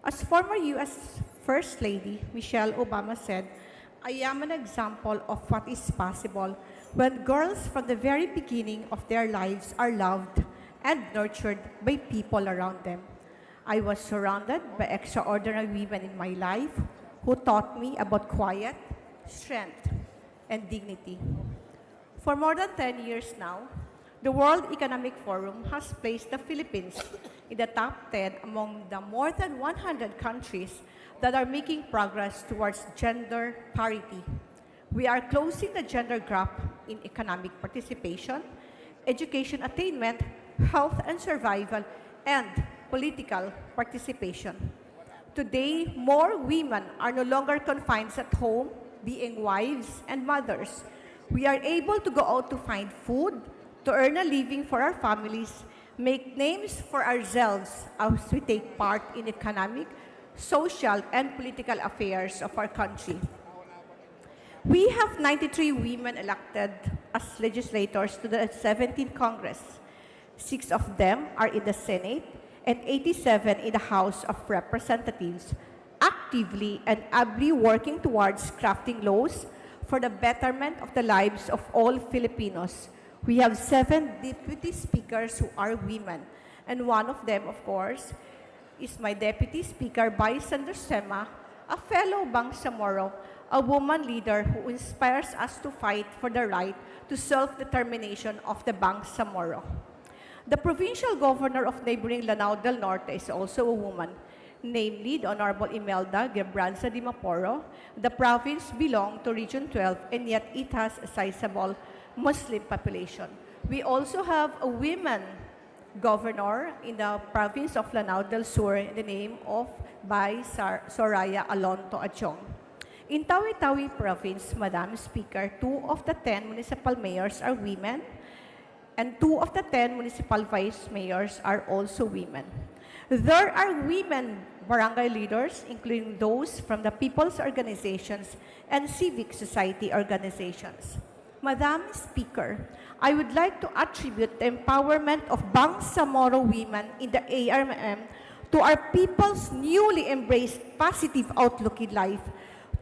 As former U.S. First Lady Michelle Obama said, I am an example of what is possible when girls from the very beginning of their lives are loved and nurtured by people around them. I was surrounded by extraordinary women in my life who taught me about quiet, strength, and dignity. For more than 10 years now, the World Economic Forum has placed the Philippines in the top 10 among the more than 100 countries that are making progress towards gender parity. We are closing the gender gap in economic participation, education attainment, health and survival, and political participation. Today, more women are no longer confined at home, being wives and mothers. We are able to go out to find food, to earn a living for our families, make names for ourselves as we take part in economic, social, and political affairs of our country. We have 93 women elected as legislators to the 17th Congress. 6 of them are in the Senate and 87 in the House of Representatives, actively and ably working towards crafting laws for the betterment of the lives of all Filipinos. We have 7 deputy speakers who are women, and one of them, of course, is my deputy speaker, Vice Sema, a fellow Bangsamoro, a woman leader who inspires us to fight for the right to self-determination of the Bangsamoro. The provincial governor of neighboring Lanao del Norte is also a woman, namely the Honorable Imelda Gebranza de Maporo. The province belongs to Region 12, and yet it has a sizable Muslim population. We also have a woman governor in the province of Lanao del Sur in the name of Soraya Alonto Achong. In Tawi-Tawi province, Madam Speaker, 2 of the 10 municipal mayors are women, and 2 of the 10 municipal vice mayors are also women. There are women barangay leaders, including those from the people's organizations and civic society organizations. Madam Speaker, I would like to attribute the empowerment of Bangsamoro women in the ARMM to our people's newly embraced positive outlook in life,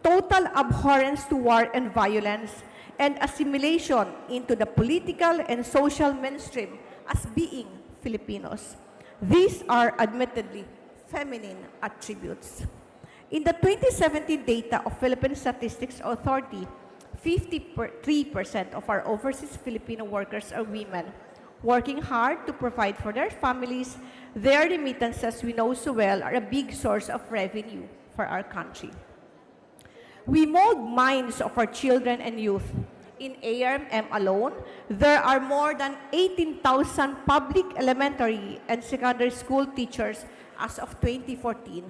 total abhorrence to war and violence, and assimilation into the political and social mainstream as being Filipinos. These are admittedly feminine attributes. In the 2017 data of Philippine Statistics Authority, 53% of our overseas Filipino workers are women, working hard to provide for their families. Their remittances, we know so well, are a big source of revenue for our country. We mold minds of our children and youth. In ARMM alone, there are more than 18,000 public elementary and secondary school teachers as of 2014.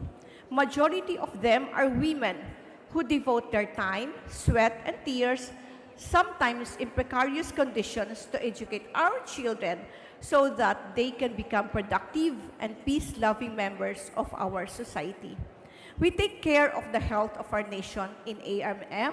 Majority of them are women who devote their time, sweat, and tears, sometimes in precarious conditions, to educate our children so that they can become productive and peace-loving members of our society. We take care of the health of our nation in ARMM.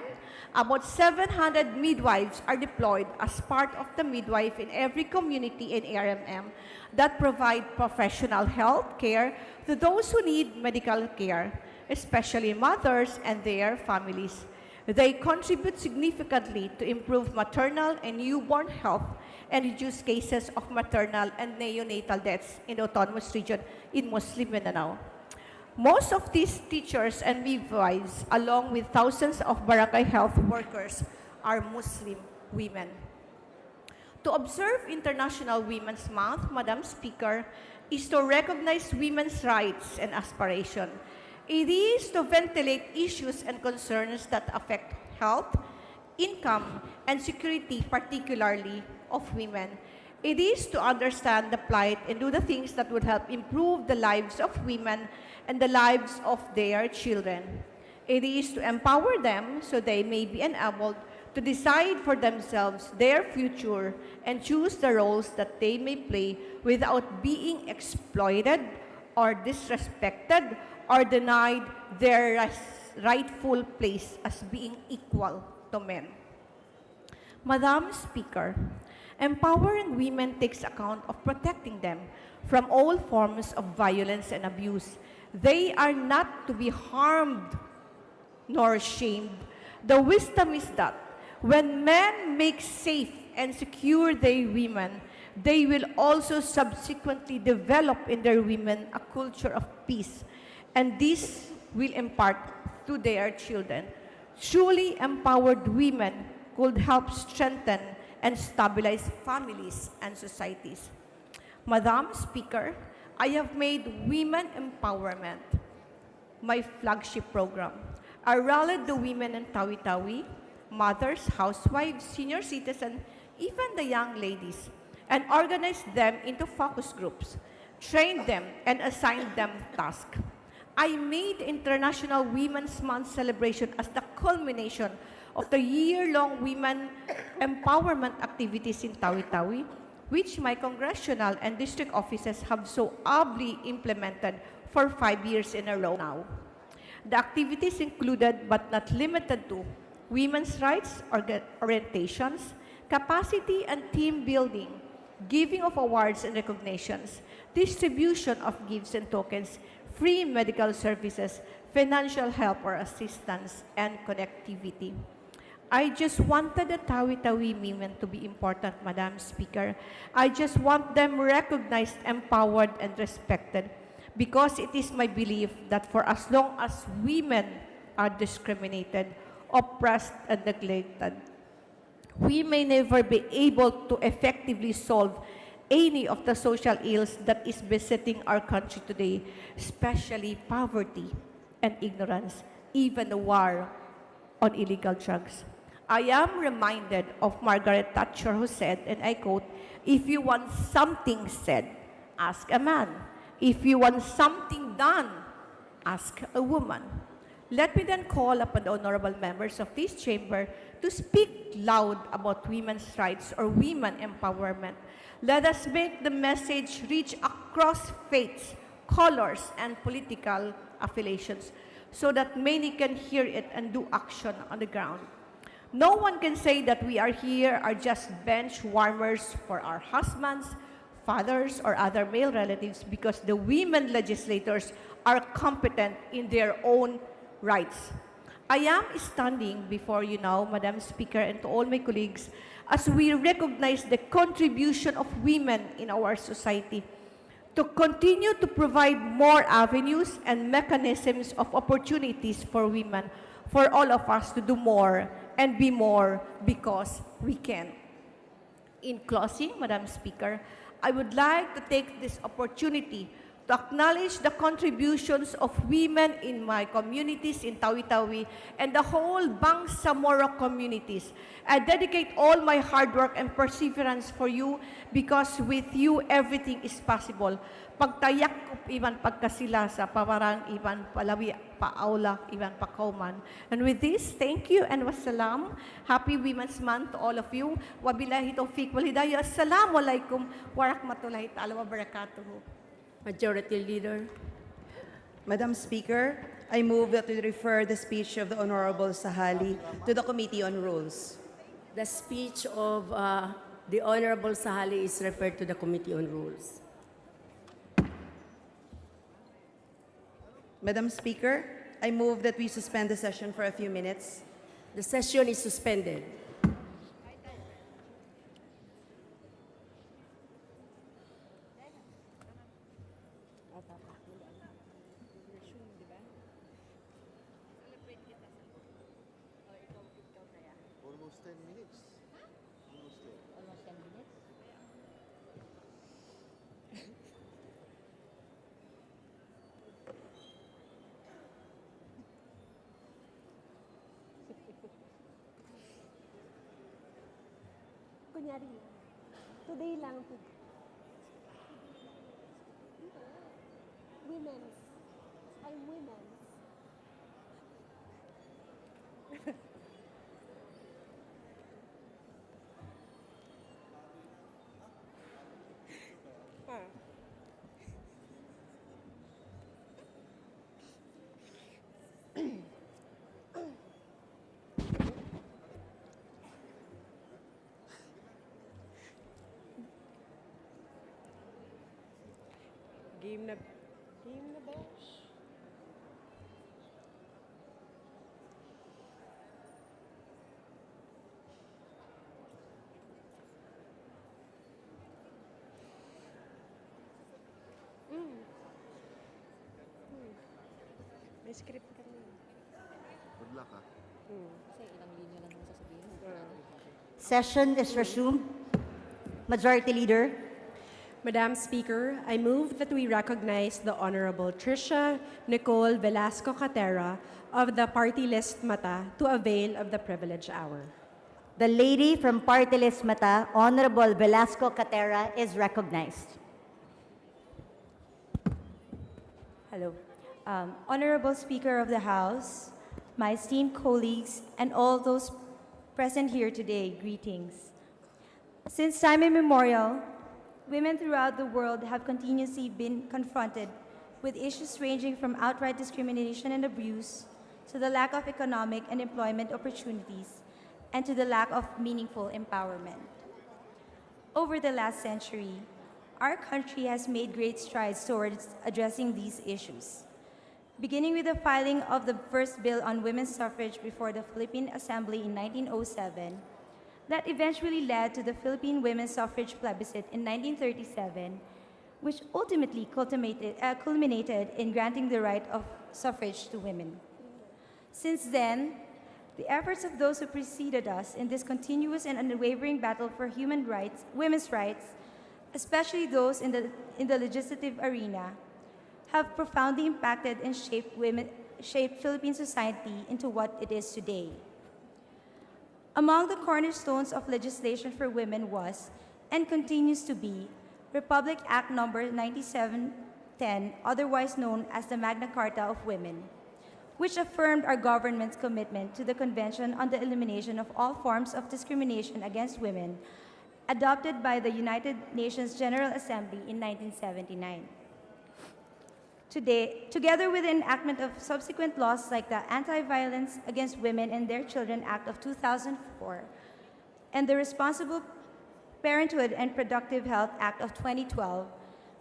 About 700 midwives are deployed as part of the midwife in every community in ARMM that provide professional health care to those who need medical care, especially mothers and their families. They contribute significantly to improve maternal and newborn health and reduce cases of maternal and neonatal deaths in the autonomous region in Muslim Mindanao. Most of these teachers and midwives, along with thousands of barangay health workers, are Muslim women. To observe International Women's Month, Madam Speaker, is to recognize women's rights and aspiration. It is to ventilate issues and concerns that affect health, income, and security, particularly of women. It is to understand the plight and do the things that would help improve the lives of women and the lives of their children. It is to empower them so they may be enabled to decide for themselves their future and choose the roles that they may play without being exploited or disrespected or denied their rightful place as being equal to men. Madam Speaker, empowering women takes account of protecting them from all forms of violence and abuse. They are not to be harmed nor shamed. The wisdom is that when men make safe and secure their women, they will also subsequently develop in their women a culture of peace, and this will impart to their children. Truly empowered women could help strengthen and stabilize families and societies. Madam Speaker, I have made women empowerment my flagship program. I rallied the women in Tawi-Tawi, mothers, housewives, senior citizens, even the young ladies, and organized them into focus groups, trained them, and assigned them tasks. I made International Women's Month celebration as the culmination of the year-long women empowerment activities in Tawi-Tawi, which my congressional and district offices have so ably implemented for 5 years in a row now. The activities included, but not limited to, women's rights orientations, capacity and team building, giving of awards and recognitions, distribution of gifts and tokens, free medical services, financial help or assistance, and connectivity. I just wanted the Tawi-Tawi women to be important, Madam Speaker. I just want them recognized, empowered, and respected, because it is my belief that for as long as women are discriminated, oppressed, and neglected, we may never be able to effectively solve any of the social ills that is besetting our country today, especially poverty and ignorance, even the war on illegal drugs. I am reminded of Margaret Thatcher, who said, and I quote, "If you want something said, ask a man. If you want something done, ask a woman." Let me then call upon the honorable members of this chamber to speak loud about women's rights or women empowerment. Let us make the message reach across faiths, colors, and political affiliations so that many can hear it and do action on the ground. No one can say that we are here are just bench warmers for our husbands, fathers, or other male relatives, because the women legislators are competent in their own rights. I am standing before you now, Madam Speaker, and to all my colleagues, as we recognize the contribution of women in our society to continue to provide more avenues and mechanisms of opportunities for women, for all of us to do more and be more, because we can. In closing, Madam Speaker, I would like to take this opportunity to acknowledge the contributions of women in my communities in Tawi-Tawi and the whole Bangsamoro communities. I dedicate all my hard work and perseverance for you, because with you, everything is possible. Pagtayak ko iban pagkasila sa pamarang iban palawi paaula iban pakauman. And with this, thank you and wassalam. Happy Women's Month to all of you. Wabillahi taufiq wal hidayah. Assalamu alaikum warahmatullahi ta'ala wabarakatuh. Majority Leader. Madam Speaker, I move that we refer the speech of the Honorable Sahali to the Committee on Rules. The speech of the Honorable Sahali is referred to the Committee on Rules. Madam Speaker, I move that we suspend the session for a few minutes. The session is suspended. Almost 10 minutes. Almost 10 minutes. Kunyari, today lang. Women's. I'm women's. Game na besh. May script ka na. Good luck, ha? Kasi ilang linya lang ang sasabihin. Session is resumed. Majority Leader. Madam Speaker, I move that we recognize the Honorable Tricia Nicole Velasco Catera of the party list Mata to avail of the privilege hour. The lady from Party List Mata, Honorable Velasco Catera, is recognized. Hello. Honorable Speaker of the House, my esteemed colleagues, and all those present here today, greetings. Since time immemorial, women throughout the world have continuously been confronted with issues ranging from outright discrimination and abuse to the lack of economic and employment opportunities and to the lack of meaningful empowerment. Over the last century, our country has made great strides towards addressing these issues, beginning with the filing of the first bill on women's suffrage before the Philippine Assembly in 1907, that eventually led to the Philippine Women's Suffrage Plebiscite in 1937, which ultimately culminated in granting the right of suffrage to women. Since then, the efforts of those who preceded us in this continuous and unwavering battle for human rights, women's rights, especially those in the legislative arena, have profoundly impacted and shaped Philippine society into what it is today. Among the cornerstones of legislation for women was, and continues to be, Republic Act No. 9710, otherwise known as the Magna Carta of Women, which affirmed our government's commitment to the Convention on the Elimination of All Forms of Discrimination Against Women, adopted by the United Nations General Assembly in 1979. Today, together with the enactment of subsequent laws like the Anti-Violence Against Women and Their Children Act of 2004 and the Responsible Parenthood and Productive Health Act of 2012,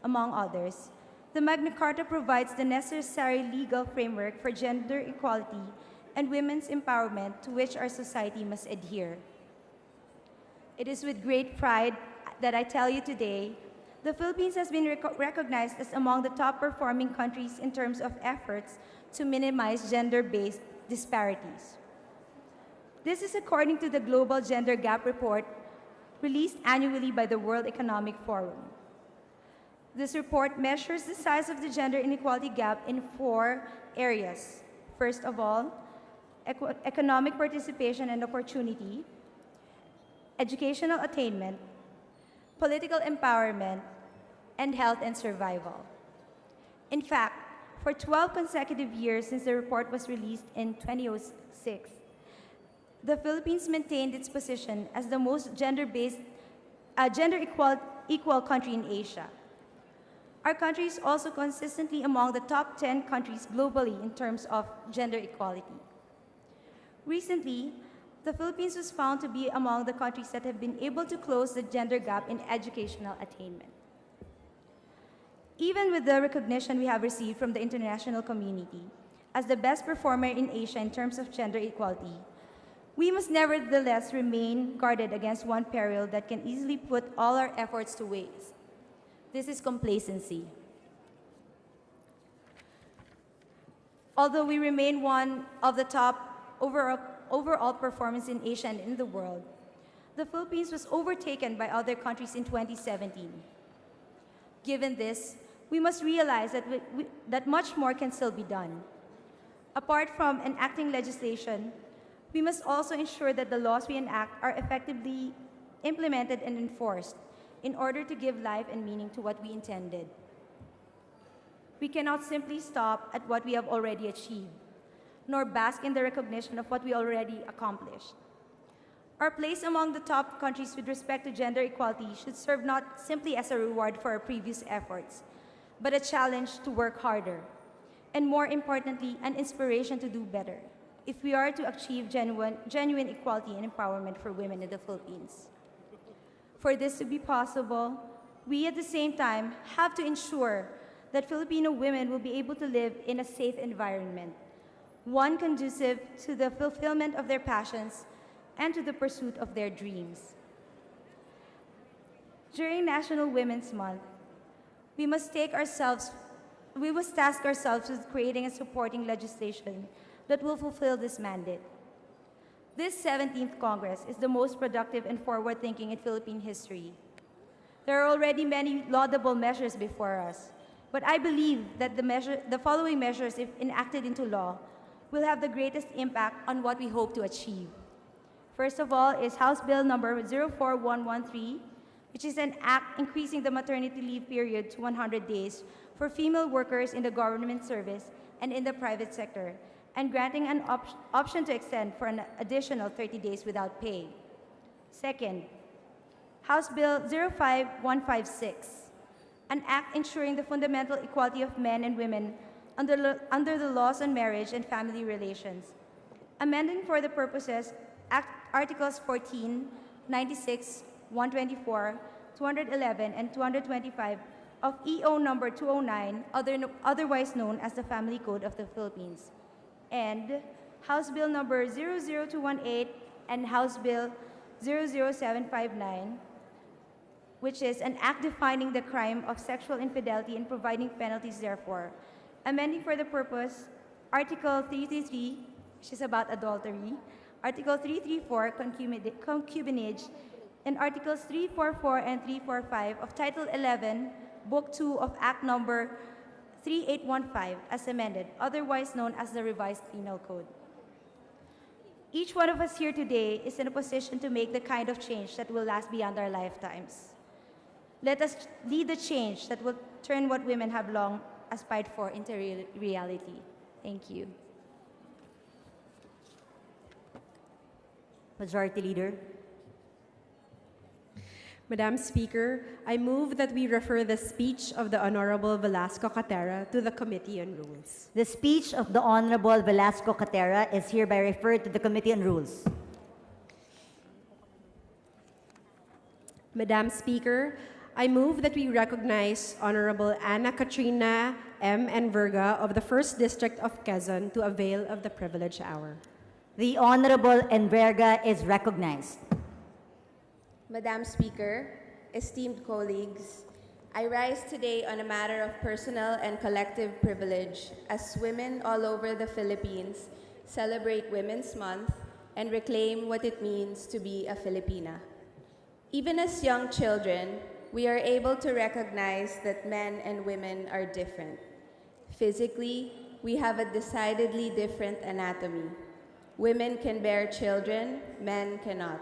among others, the Magna Carta provides the necessary legal framework for gender equality and women's empowerment to which our society must adhere. It is with great pride that I tell you today, the Philippines has been recognized as among the top-performing countries in terms of efforts to minimize gender-based disparities. This is according to the Global Gender Gap Report released annually by the World Economic Forum. This report measures the size of the gender inequality gap in 4 areas. First of all, economic participation and opportunity, educational attainment, political empowerment, and health and survival. In fact, for 12 consecutive years since the report was released in 2006, the Philippines maintained its position as the most gender equal country in Asia. Our country is also consistently among the top 10 countries globally in terms of gender equality. Recently, the Philippines was found to be among the countries that have been able to close the gender gap in educational attainment. Even with the recognition we have received from the international community as the best performer in Asia in terms of gender equality, we must nevertheless remain guarded against one peril that can easily put all our efforts to waste. This is complacency. Although we remain one of the top overall performance in Asia and in the world, the Philippines was overtaken by other countries in 2017. Given this, we must realize that much more can still be done. Apart from enacting legislation, we must also ensure that the laws we enact are effectively implemented and enforced in order to give life and meaning to what we intended. We cannot simply stop at what we have already achieved, nor bask in the recognition of what we already accomplished. Our place among the top countries with respect to gender equality should serve not simply as a reward for our previous efforts, but a challenge to work harder, and more importantly, an inspiration to do better if we are to achieve genuine equality and empowerment for women in the Philippines. For this to be possible, we at the same time have to ensure that Filipino women will be able to live in a safe environment, one conducive to the fulfillment of their passions and to the pursuit of their dreams. During National Women's Month, we must task ourselves with creating and supporting legislation that will fulfill this mandate. This 17th Congress is the most productive and forward-thinking in Philippine history. There are already many laudable measures before us, but I believe that the following measures, if enacted into law, will have the greatest impact on what we hope to achieve. First of all is House Bill number 04113, which is an act increasing the maternity leave period to 100 days for female workers in the government service and in the private sector, and granting an option to extend for an additional 30 days without pay. Second, House Bill 05156, an act ensuring the fundamental equality of men and women under the laws on marriage and family relations, amending for the purposes Articles 14, 96, 124, 211, and 225 of EO number 209, otherwise known as the Family Code of the Philippines, and House Bill number 00218 and House Bill 00759, which is an act defining the crime of sexual infidelity and providing penalties therefore, amending for the purpose Article 333, which is about adultery, Article 334, concubinage, and Articles 344 and 345 of Title 11, Book 2 of Act Number 3815 as amended, otherwise known as the Revised Penal Code. Each one of us here today is in a position to make the kind of change that will last beyond our lifetimes. Let us lead the change that will turn what women have long aspired for into reality. Thank you. Majority Leader. Madam Speaker, I move that we refer the speech of the Honorable Velasco Catera to the Committee on Rules. The speech of the Honorable Velasco Catera is hereby referred to the Committee on Rules. Madam Speaker, I move that we recognize Honorable Ana Katrina M. Enverga of the 1st District of Quezon to avail of the privilege hour. The Honorable Enverga is recognized. Madam Speaker, esteemed colleagues, I rise today on a matter of personal and collective privilege as women all over the Philippines celebrate Women's Month and reclaim what it means to be a Filipina. Even as young children, we are able to recognize that men and women are different. Physically, we have a decidedly different anatomy. Women can bear children, men cannot.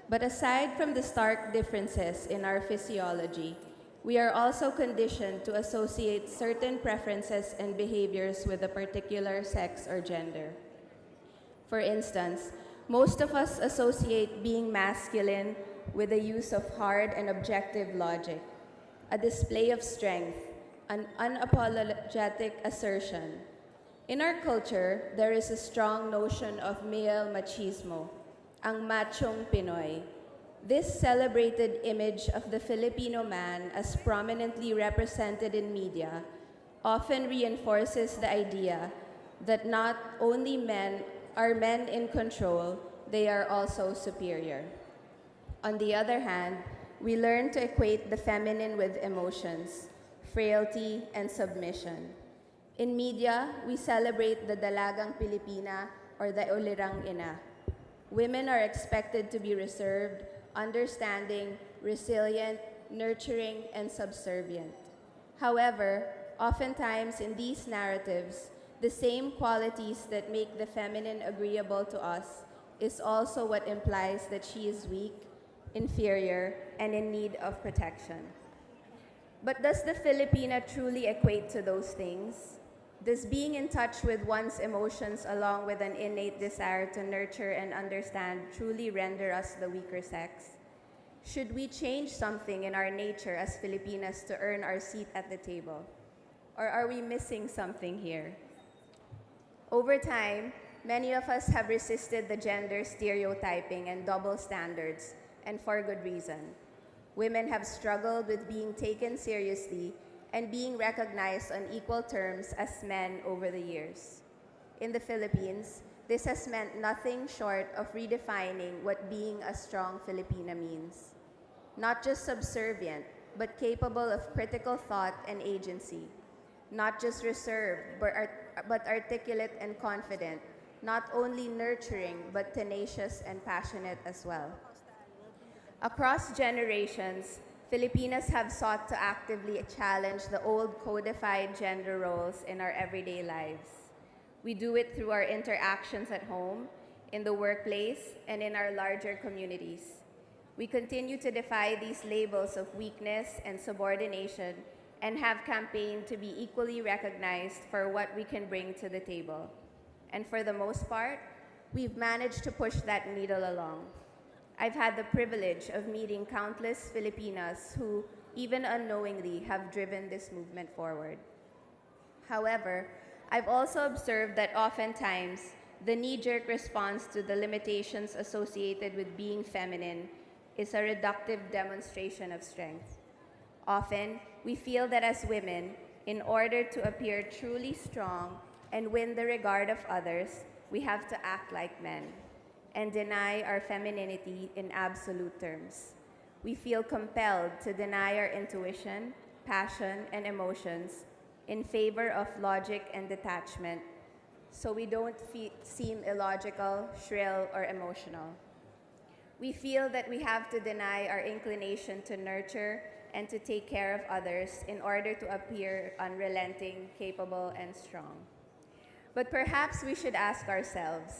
But aside from the stark differences in our physiology, we are also conditioned to associate certain preferences and behaviors with a particular sex or gender. For instance, most of us associate being masculine with the use of hard and objective logic, a display of strength, an unapologetic assertion. In our culture, there is a strong notion of male machismo, ang machong Pinoy. This celebrated image of the Filipino man as prominently represented in media often reinforces the idea that not only men are men in control, they are also superior. On the other hand, we learn to equate the feminine with emotions, frailty, and submission. In media, we celebrate the dalagang Pilipina or the ulirang ina. Women are expected to be reserved, understanding, resilient, nurturing, and subservient. However, oftentimes in these narratives, the same qualities that make the feminine agreeable to us is also what implies that she is weak, inferior, and in need of protection. But does the Filipina truly equate to those things? Does being in touch with one's emotions along with an innate desire to nurture and understand truly render us the weaker sex? Should we change something in our nature as Filipinas to earn our seat at the table? Or are we missing something here? Over time, many of us have resisted the gender stereotyping and double standards, and for good reason. Women have struggled with being taken seriously and being recognized on equal terms as men over the years. In the Philippines, this has meant nothing short of redefining what being a strong Filipina means. Not just subservient, but capable of critical thought and agency. Not just reserved, but articulate and confident. Not only nurturing, but tenacious and passionate as well. Across generations, Filipinas have sought to actively challenge the old codified gender roles in our everyday lives. We do it through our interactions at home, in the workplace, and in our larger communities. We continue to defy these labels of weakness and subordination and have campaigned to be equally recognized for what we can bring to the table. And for the most part, we've managed to push that needle along. I've had the privilege of meeting countless Filipinas who, even unknowingly, have driven this movement forward. However, I've also observed that oftentimes, the knee-jerk response to the limitations associated with being feminine is a reductive demonstration of strength. Often, we feel that as women, in order to appear truly strong and win the regard of others, we have to act like men and deny our femininity in absolute terms. We feel compelled to deny our intuition, passion, and emotions in favor of logic and detachment, so we don't seem illogical, shrill, or emotional. We feel that we have to deny our inclination to nurture and to take care of others in order to appear unrelenting, capable, and strong. But perhaps we should ask ourselves,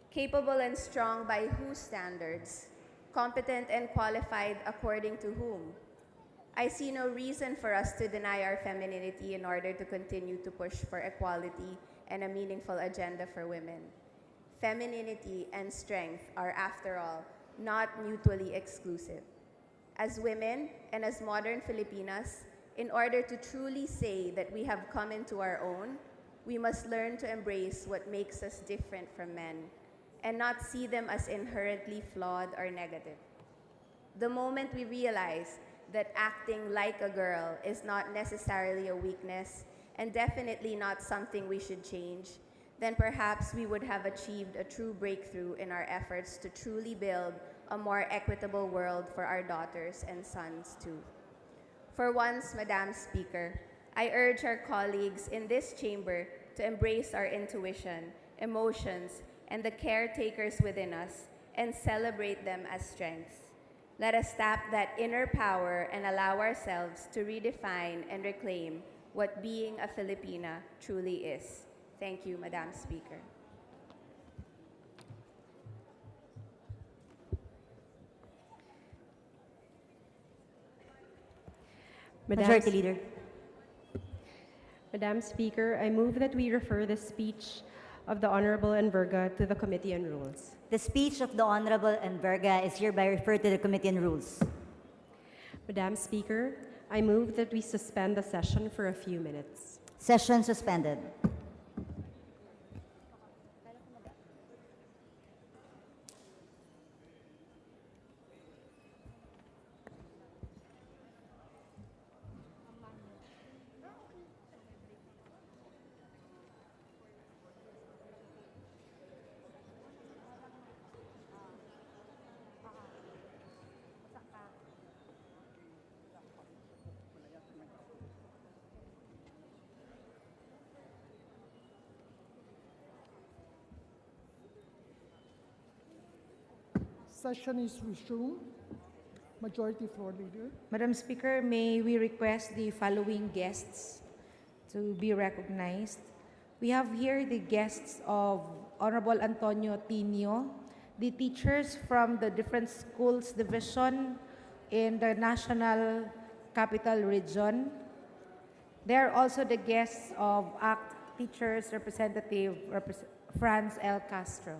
capable and strong by whose standards? Competent and qualified according to whom? I see no reason for us to deny our femininity in order to continue to push for equality and a meaningful agenda for women. Femininity and strength are, after all, not mutually exclusive. As women and as modern Filipinas, in order to truly say that we have come into our own, we must learn to embrace what makes us different from men and not see them as inherently flawed or negative. The moment we realize that acting like a girl is not necessarily a weakness and definitely not something we should change, then perhaps we would have achieved a true breakthrough in our efforts to truly build a more equitable world for our daughters and sons too. For once, Madam Speaker, I urge our colleagues in this chamber to embrace our intuition, emotions, and the caretakers within us and celebrate them as strengths. Let us tap that inner power and allow ourselves to redefine and reclaim what being a Filipina truly is. Thank you, Madam Speaker. Majority Leader. Madam Speaker, I move that we refer the speech of the Honorable Enverga to the Committee on Rules. The speech of the Honorable Enverga is hereby referred to the Committee on Rules. Madam Speaker, I move that we suspend the session for a few minutes. Session suspended. Session is resumed. Majority Floor Leader. Madam Speaker, may we request the following guests to be recognized. We have here the guests of Honorable Antonio Tinio, the teachers from the different schools division in the National Capital Region. They are also the guests of ACT Teachers Representative Franz L. Castro.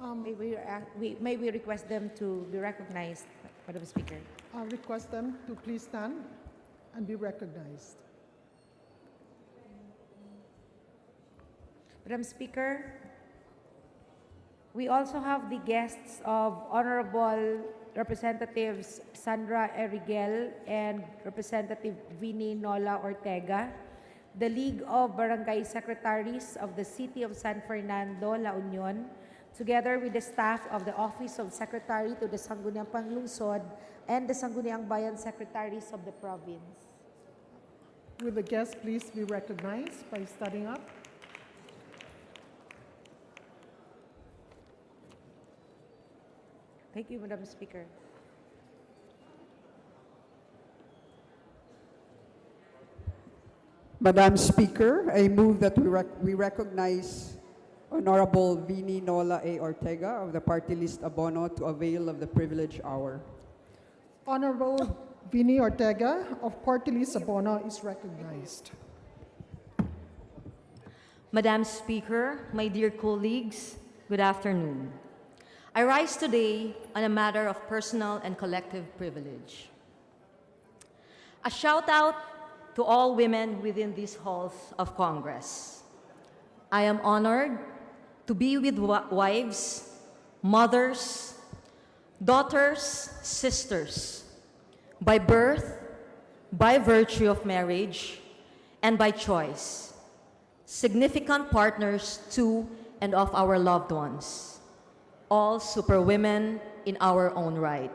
May we request them to be recognized, Madam Speaker? I'll request them to please stand and be recognized. Madam Speaker, we also have the guests of Honorable Representatives Sandra Erigel and Representative Vinnie Nola Ortega, the League of Barangay Secretaries of the City of San Fernando, La Union, together with the staff of the Office of Secretary to the Sangguniang Panglungsod and the Sangguniang Bayan Secretaries of the province. Will the guests please be recognized by standing up? Thank you, Madam Speaker. Madam Speaker, I move that we recognize Honorable Vini Nola A. Ortega of the party list Abono to avail of the privilege hour. Honorable Vini Ortega of Party List Abono is recognized. Madam Speaker, my dear colleagues, good afternoon. I rise today on a matter of personal and collective privilege. A shout out to all women within these halls of Congress. I am honored to be with wives, mothers, daughters, sisters, by birth, by virtue of marriage, and by choice, significant partners to and of our loved ones, all superwomen in our own right.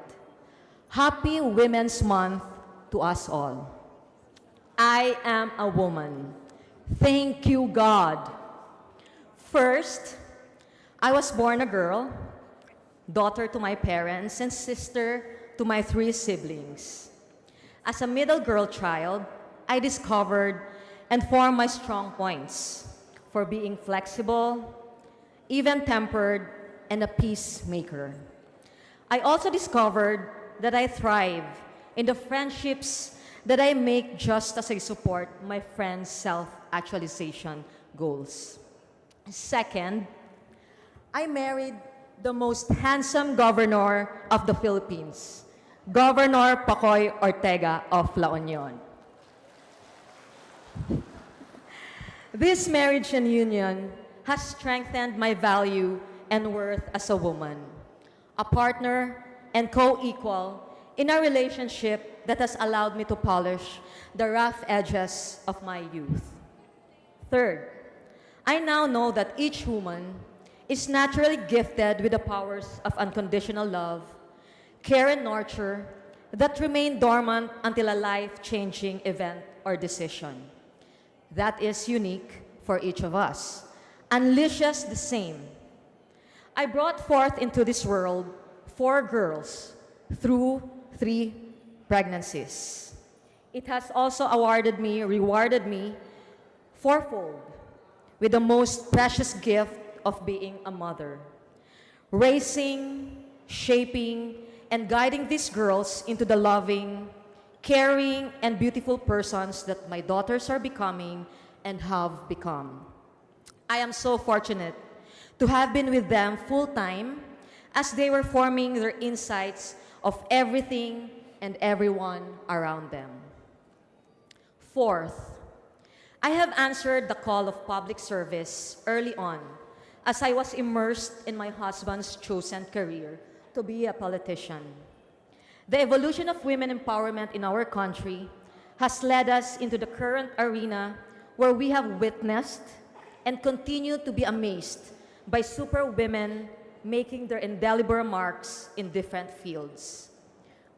Happy Women's Month to us all. I am a woman. Thank you, God. First, I was born a girl, daughter to my parents, and sister to my 3 siblings. As a middle girl child, I discovered and formed my strong points for being flexible, even-tempered, and a peacemaker. I also discovered that I thrive in the friendships that I make just as I support my friends' self-actualization goals. Second, I married the most handsome governor of the Philippines, Governor Pacoy Ortega of La Union. This marriage and union has strengthened my value and worth as a woman, a partner and co-equal in a relationship that has allowed me to polish the rough edges of my youth. Third, I now know that each woman is naturally gifted with the powers of unconditional love, care, and nurture that remain dormant until a life-changing event or decision that is unique for each of us, unleashes the same. I brought forth into this world 4 girls through 3 pregnancies. It has also rewarded me fourfold with the most precious gift of being a mother, raising, shaping, and guiding these girls into the loving, caring, and beautiful persons that my daughters are becoming and have become. I am so fortunate to have been with them full-time as they were forming their insights of everything and everyone around them. Fourth, I have answered the call of public service early on as I was immersed in my husband's chosen career to be a politician. The evolution of women empowerment in our country has led us into the current arena where we have witnessed and continue to be amazed by superwomen making their indelible marks in different fields.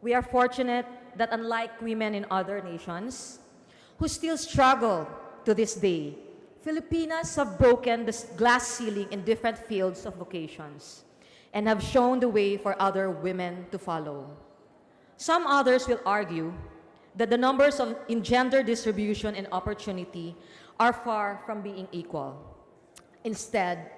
We are fortunate that unlike women in other nations who still struggle to this day, Filipinas have broken the glass ceiling in different fields of vocations and have shown the way for other women to follow. Some others will argue that the numbers in gender distribution and opportunity are far from being equal. Instead,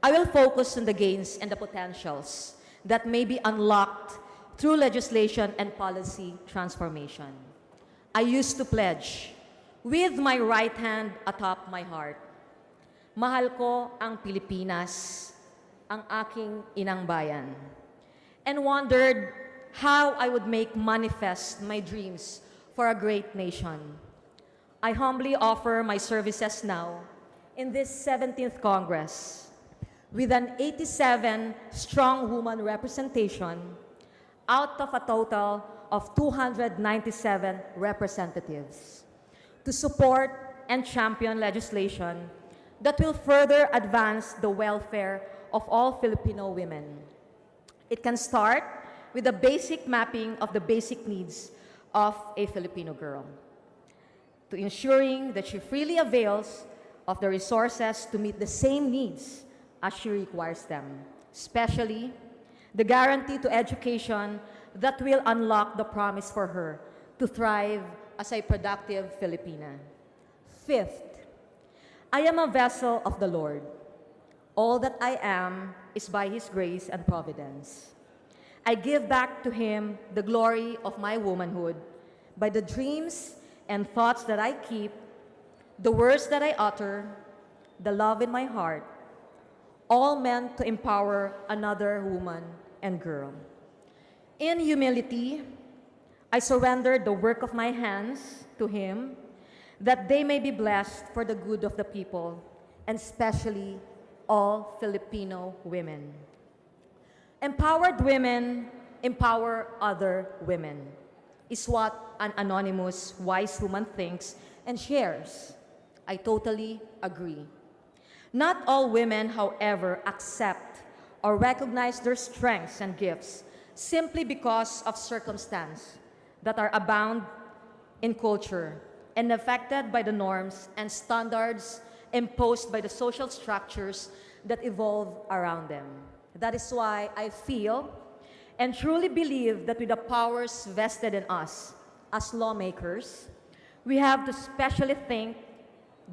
I will focus on the gains and the potentials that may be unlocked through legislation and policy transformation. I used to pledge, with my right hand atop my heart, mahal ko ang Pilipinas, ang aking inang bayan, and wondered how I would make manifest my dreams for a great nation. I humbly offer my services now in this 17th Congress with an 87 strong woman representation out of a total of 297 representatives to support and champion legislation that will further advance the welfare of all Filipino women. It can start with the basic mapping of the basic needs of a Filipino girl, to ensuring that she freely avails of the resources to meet the same needs as she requires them, especially the guarantee to education that will unlock the promise for her to thrive as a productive Filipina. Fifth, I am a vessel of the Lord. All that I am is by His grace and providence. I give back to Him the glory of my womanhood by the dreams and thoughts that I keep, the words that I utter, the love in my heart, all meant to empower another woman and girl. In humility, I surrender the work of my hands to Him, that they may be blessed for the good of the people, and especially all Filipino women. Empowered women empower other women, is what an anonymous wise woman thinks and shares. I totally agree. Not all women, however, accept or recognize their strengths and gifts simply because of circumstance that are abound in culture and affected by the norms and standards imposed by the social structures that evolve around them. That is why I feel and truly believe that with the powers vested in us as lawmakers, we have to specially think,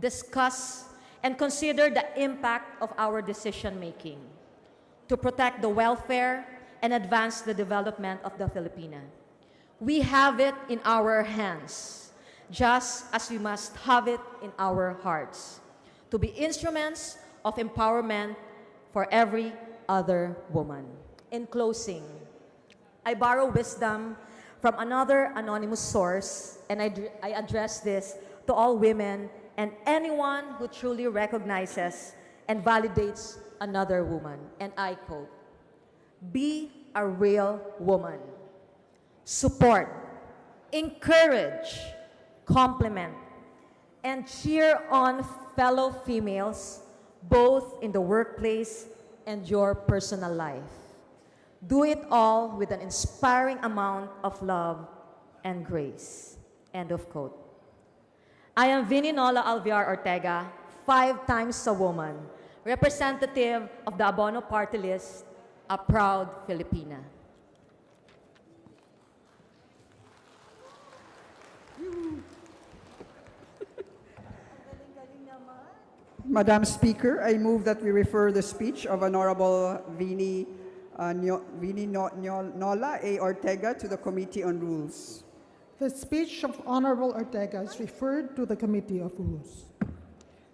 discuss, and consider the impact of our decision-making to protect the welfare and advance the development of the Filipina. We have it in our hands, just as we must have it in our hearts, to be instruments of empowerment for every other woman. In closing, I borrow wisdom from another anonymous source, and I address this to all women and anyone who truly recognizes and validates another woman. And I quote, "Be a real woman. Support, encourage, compliment, and cheer on fellow females, both in the workplace and your personal life. Do it all with an inspiring amount of love and grace." End of quote. I am Vinnie Nola Alviar Ortega, 5 times a woman, representative of the Abono Party List, a proud Filipina. Madam Speaker, I move that we refer the speech of Honorable Vinnie Nola A. Ortega to the Committee on Rules. The speech of Honorable Ortega is referred to the Committee of Rules.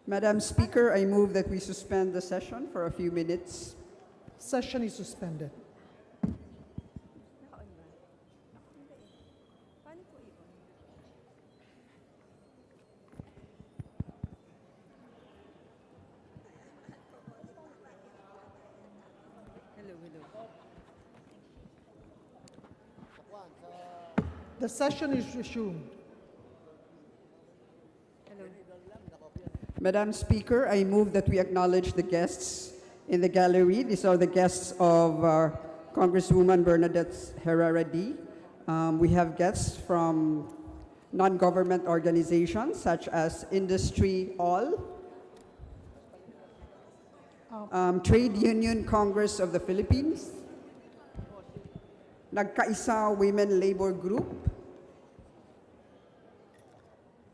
Madam Speaker, I move that we suspend the session for a few minutes. Session is suspended. The session is resumed. Madam Speaker, I move that we acknowledge the guests in the gallery. These are the guests of Congresswoman Bernadette Herrera D. We have guests from non-government organizations such as Industry All, Trade Union Congress of the Philippines, Nagkaisa Women Labor Group,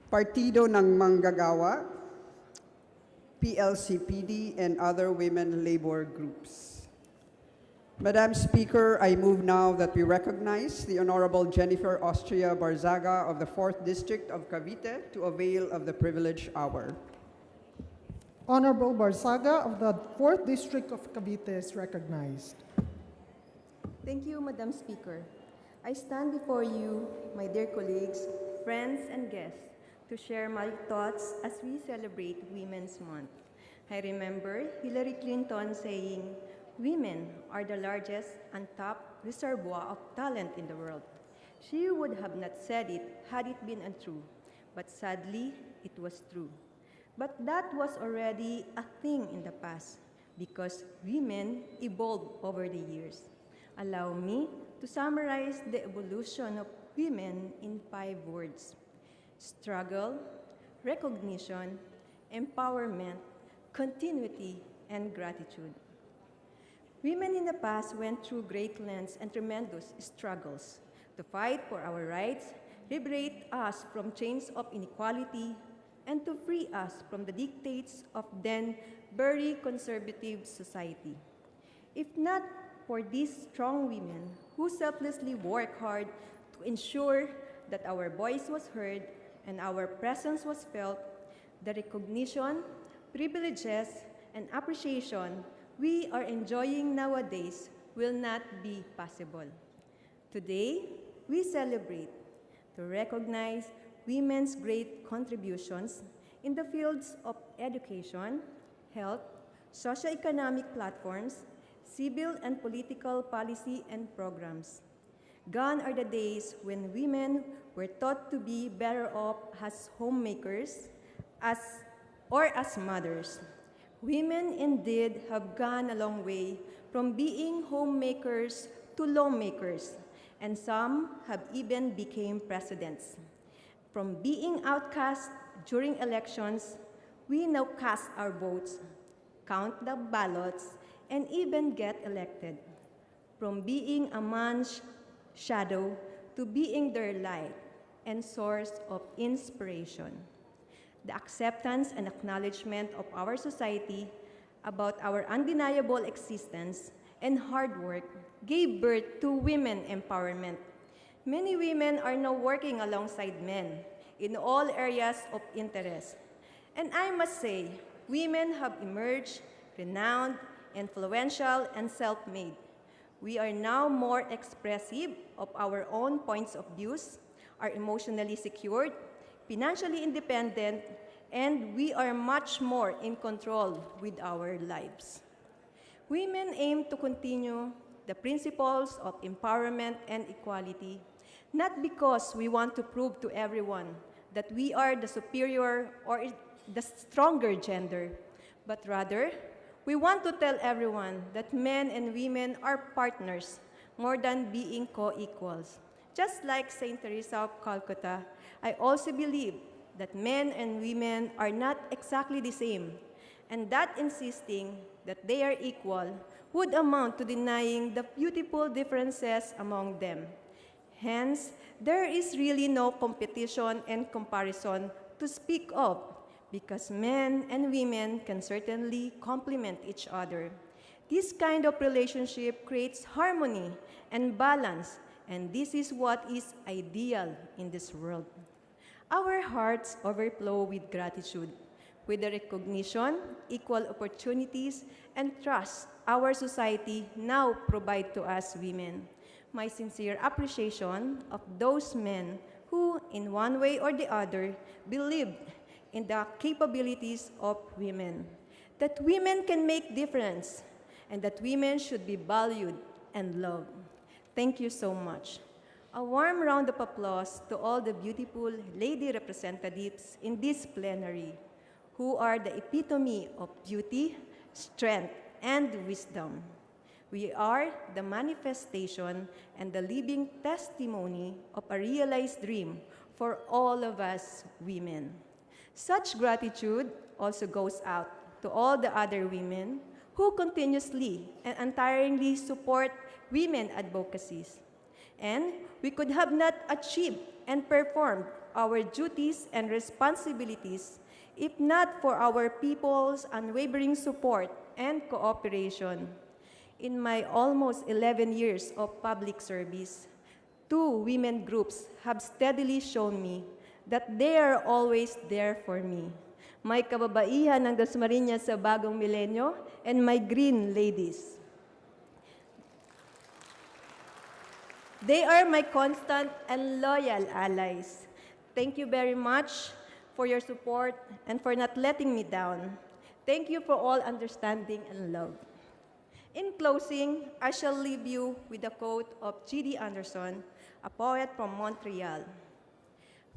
Partido ng Manggagawa, PLCPD, and other women labor groups. Madam Speaker, I move now that we recognize the Honorable Jennifer Austria Barzaga of the 4th District of Cavite to avail of the privilege hour. Honorable Barzaga of the 4th District of Cavite is recognized. Thank you, Madam Speaker. I stand before you, my dear colleagues, friends, and guests, to share my thoughts as we celebrate Women's Month. I remember Hillary Clinton saying, "Women are the largest and top reservoir of talent in the world." She would have not said it had it been untrue, but sadly, it was true. But that was already a thing in the past because women evolved over the years. Allow me to summarize the evolution of women in 5 words: struggle, recognition, empowerment, continuity, and gratitude. Women in the past went through great lengths and tremendous struggles to fight for our rights, liberate us from chains of inequality, and to free us from the dictates of then very conservative society. If not for these strong women who selflessly work hard to ensure that our voice was heard and our presence was felt, the recognition, privileges, and appreciation we are enjoying nowadays will not be possible. Today, we celebrate to recognize women's great contributions in the fields of education, health, socioeconomic platforms, civil and political policy and programs. Gone are the days when women were thought to be better off as homemakers or as mothers. Women indeed have gone a long way from being homemakers to lawmakers, and some have even become presidents. From being outcast during elections, we now cast our votes, count the ballots, and even get elected. From being a man's shadow to being their light and source of inspiration. The acceptance and acknowledgement of our society about our undeniable existence and hard work gave birth to women empowerment. Many women are now working alongside men in all areas of interest. And I must say, women have emerged renowned, influential, and self-made. We are now more expressive of our own points of views, are emotionally secured, financially independent, and we are much more in control with our lives. Women aim to continue the principles of empowerment and equality, not because we want to prove to everyone that we are the superior or the stronger gender, but rather, we want to tell everyone that men and women are partners more than being co-equals. Just like Saint Teresa of Calcutta, I also believe that men and women are not exactly the same, and that insisting that they are equal would amount to denying the beautiful differences among them. Hence, there is really no competition and comparison to speak of, because men and women can certainly complement each other. This kind of relationship creates harmony and balance, and this is what is ideal in this world. Our hearts overflow with gratitude, with the recognition, equal opportunities, and trust our society now provide to us women. My sincere appreciation of those men who, in one way or the other, believed in the capabilities of women, that women can make difference, and that women should be valued and loved. Thank you so much. A warm round of applause to all the beautiful lady representatives in this plenary, who are the epitome of beauty, strength, and wisdom. We are the manifestation and the living testimony of a realized dream for all of us women. Such gratitude also goes out to all the other women who continuously and untiringly support women advocacies. And we could have not achieved and performed our duties and responsibilities if not for our people's unwavering support and cooperation. In my almost 11 years of public service, 2 women groups have steadily shown me that they are always there for me. My kababaihan ng Dasmariñas sa Bagong Milenyo and my Green Ladies. They are my constant and loyal allies. Thank you very much for your support and for not letting me down. Thank you for all understanding and love. In closing, I shall leave you with a quote of G.D. Anderson, a poet from Montreal.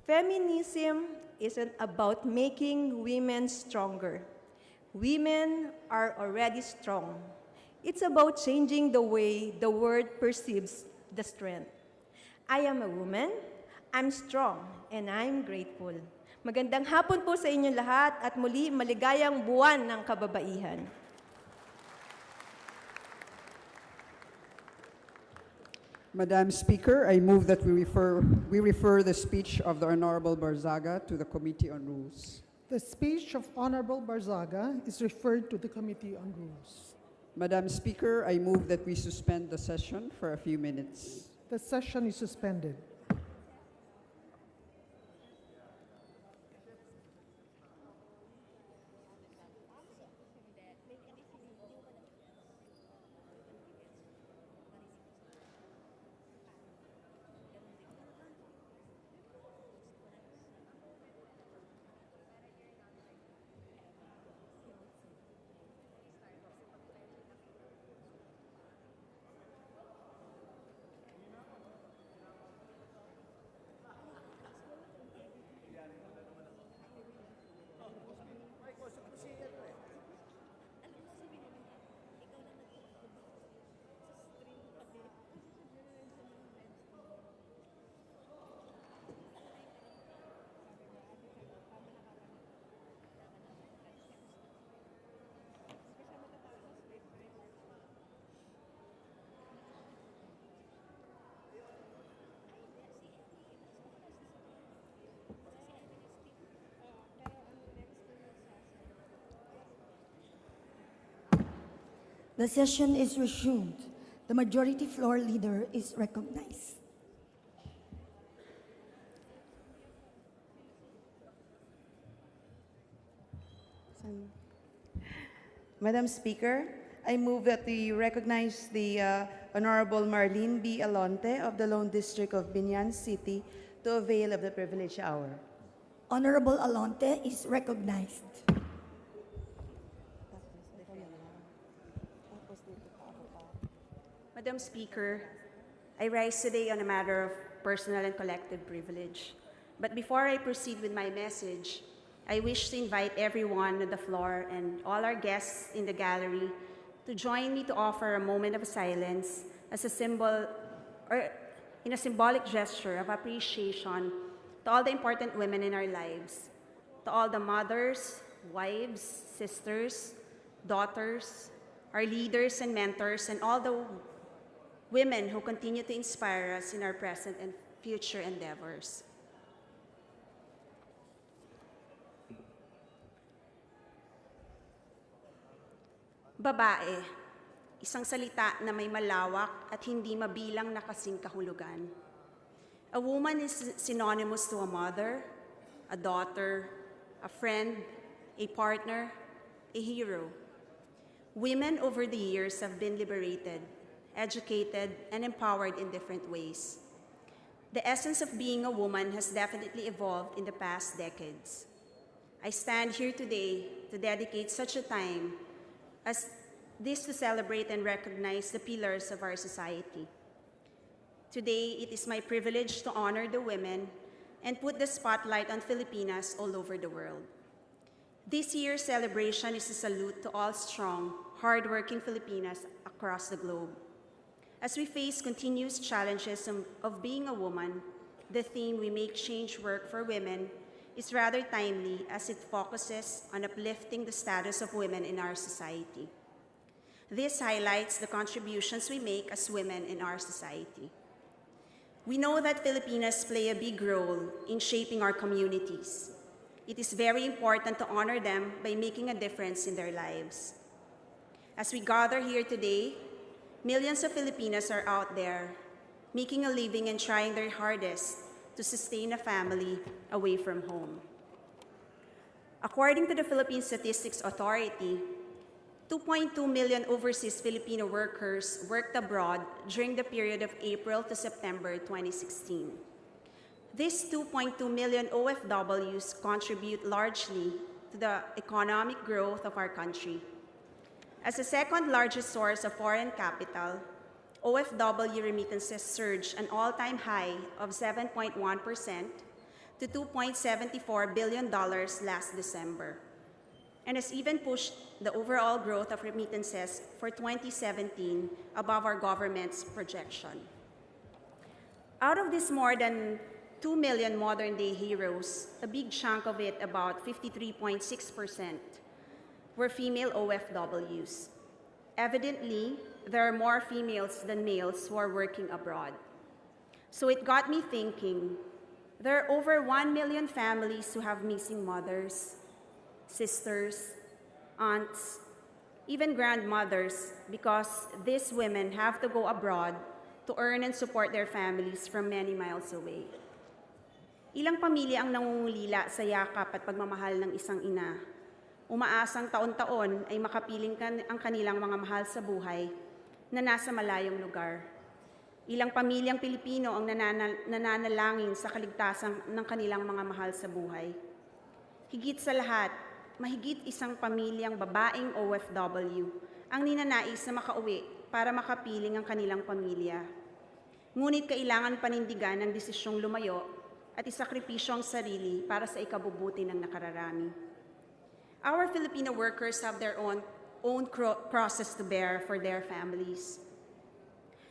Feminism isn't about making women stronger. Women are already strong. It's about changing the way the world perceives the strength. I am a woman, I'm strong, and I'm grateful. Magandang hapon po sa inyong lahat at muli maligayang buwan ng kababaihan. Madam Speaker, I move that we refer the speech of the Honorable Barzaga to the Committee on Rules. The speech of Honorable Barzaga is referred to the Committee on Rules. Madam Speaker, I move that we suspend the session for a few minutes. The session is suspended. The session is resumed. The Majority Floor Leader is recognized. Madam Speaker, I move that we recognize the Honorable Marlene B. Alonte of the Lone District of Binyan City to avail of the privilege hour. Honorable Alonte is recognized. Madam Speaker, I rise today on a matter of personal and collective privilege. But before I proceed with my message, I wish to invite everyone on the floor and all our guests in the gallery to join me to offer a moment of silence as a symbol or in a symbolic gesture of appreciation to all the important women in our lives, to all the mothers, wives, sisters, daughters, our leaders and mentors, and all the women who continue to inspire us in our present and future endeavors. Babae, isang salita na may malawak at hindi mabilang na kasing kahulugan. A woman is synonymous to a mother, a daughter, a friend, a partner, a hero. Women over the years have been liberated, educated, and empowered in different ways. The essence of being a woman has definitely evolved in the past decades. I stand here today to dedicate such a time as this to celebrate and recognize the pillars of our society. Today, it is my privilege to honor the women and put the spotlight on Filipinas all over the world. This year's celebration is a salute to all strong, hardworking Filipinas across the globe. As we face continuous challenges of being a woman, the theme "We Make Change Work for Women" is rather timely as it focuses on uplifting the status of women in our society. This highlights the contributions we make as women in our society. We know that Filipinas play a big role in shaping our communities. It is very important to honor them by making a difference in their lives. As we gather here today, millions of Filipinas are out there making a living and trying their hardest to sustain a family away from home. According to the Philippine Statistics Authority, 2.2 million overseas Filipino workers worked abroad during the period of April to September 2016. These 2.2 million OFWs contribute largely to the economic growth of our country. As the second largest source of foreign capital, OFW remittances surged an all-time high of 7.1% to $2.74 billion last December, and has even pushed the overall growth of remittances for 2017 above our government's projection. Out of this more than 2 million modern-day heroes, a big chunk of it, about 53.6%, were female OFWs. Evidently, there are more females than males who are working abroad. So it got me thinking, there are over 1 million families who have missing mothers, sisters, aunts, even grandmothers, because these women have to go abroad to earn and support their families from many miles away. Ilang pamilya ang nangungulila sa yakap at pagmamahal ng isang ina. Umaasang taon-taon ay makapiling ang kanilang mga mahal sa buhay na nasa malayong lugar. Ilang pamilyang Pilipino ang nananalangin sa kaligtasan ng kanilang mga mahal sa buhay. Higit sa lahat, mahigit isang pamilyang babaeng OFW ang ninanais na makauwi para makapiling ang kanilang pamilya. Ngunit kailangan panindigan ng desisyong lumayo at isakripisyo ang sarili para sa ikabubuti ng nakararami. Our Filipino workers have their own crosses to bear for their families.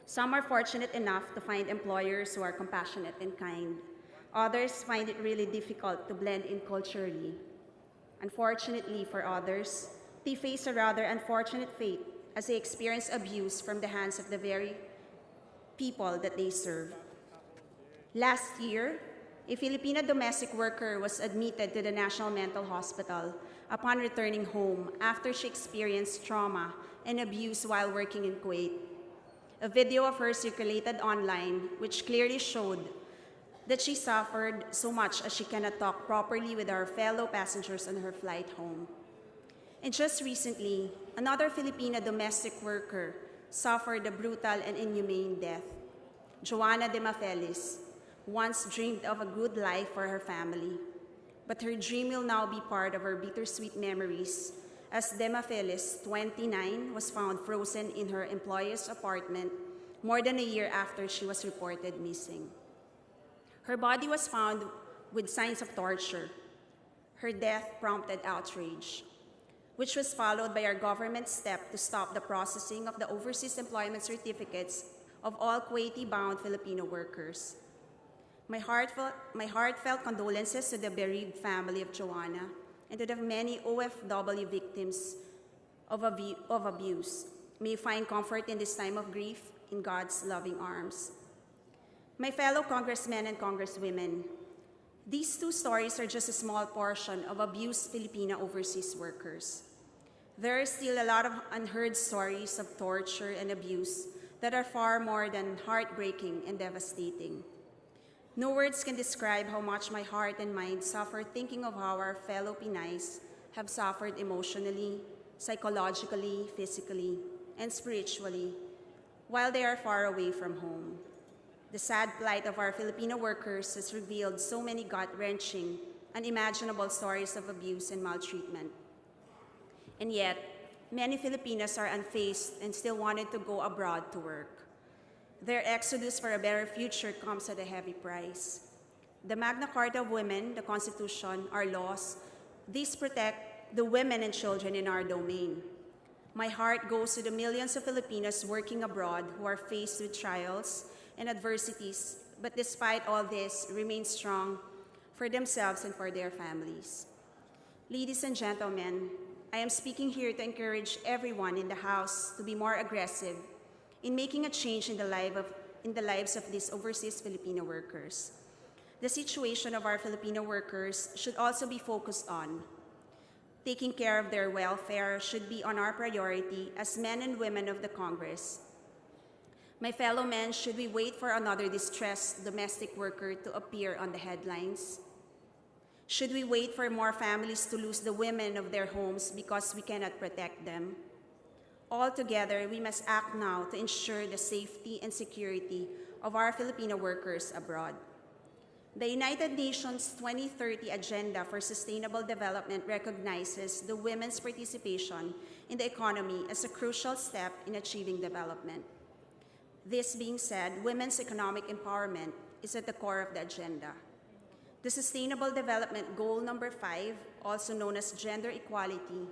Some are fortunate enough to find employers who are compassionate and kind. Others find it really difficult to blend in culturally. Unfortunately for others, they face a rather unfortunate fate as they experience abuse from the hands of the very people that they serve. Last year, a Filipina domestic worker was admitted to the National Mental Hospital upon returning home after she experienced trauma and abuse while working in Kuwait. A video of her circulated online, which clearly showed that she suffered so much as she cannot talk properly with her fellow passengers on her flight home. And just recently, another Filipina domestic worker suffered a brutal and inhumane death. Joanna de Mafelis once dreamed of a good life for her family, but her dream will now be part of her bittersweet memories as Dema Felis, 29, was found frozen in her employer's apartment more than a year after she was reported missing. Her body was found with signs of torture. Her death prompted outrage, which was followed by our government's step to stop the processing of the overseas employment certificates of all Kuwaiti-bound Filipino workers. My heartfelt condolences to the bereaved family of Joanna and to the many OFW victims of abuse. May you find comfort in this time of grief in God's loving arms. My fellow congressmen and congresswomen, these two stories are just a small portion of abused Filipino overseas workers. There are still a lot of unheard stories of torture and abuse that are far more than heartbreaking and devastating. No words can describe how much my heart and mind suffer thinking of how our fellow Pinays have suffered emotionally, psychologically, physically, and spiritually while they are far away from home. The sad plight of our Filipino workers has revealed so many gut-wrenching, unimaginable stories of abuse and maltreatment. And yet, many Filipinos are unfazed and still wanted to go abroad to work. Their exodus for a better future comes at a heavy price. The Magna Carta of Women, the Constitution, our laws, these protect the women and children in our domain. My heart goes to the millions of Filipinos working abroad who are faced with trials and adversities, but despite all this, remain strong for themselves and for their families. Ladies and gentlemen, I am speaking here to encourage everyone in the House to be more aggressive in making a change in the lives of these overseas Filipino workers. The situation of our Filipino workers should also be focused on. Taking care of their welfare should be on our priority as men and women of the Congress. My fellow men, should we wait for another distressed domestic worker to appear on the headlines? Should we wait for more families to lose the women of their homes because we cannot protect them? Altogether, we must act now to ensure the safety and security of our Filipino workers abroad. The United Nations 2030 Agenda for Sustainable Development recognizes the women's participation in the economy as a crucial step in achieving development. This being said, women's economic empowerment is at the core of the agenda. The Sustainable Development Goal number 5, also known as gender equality,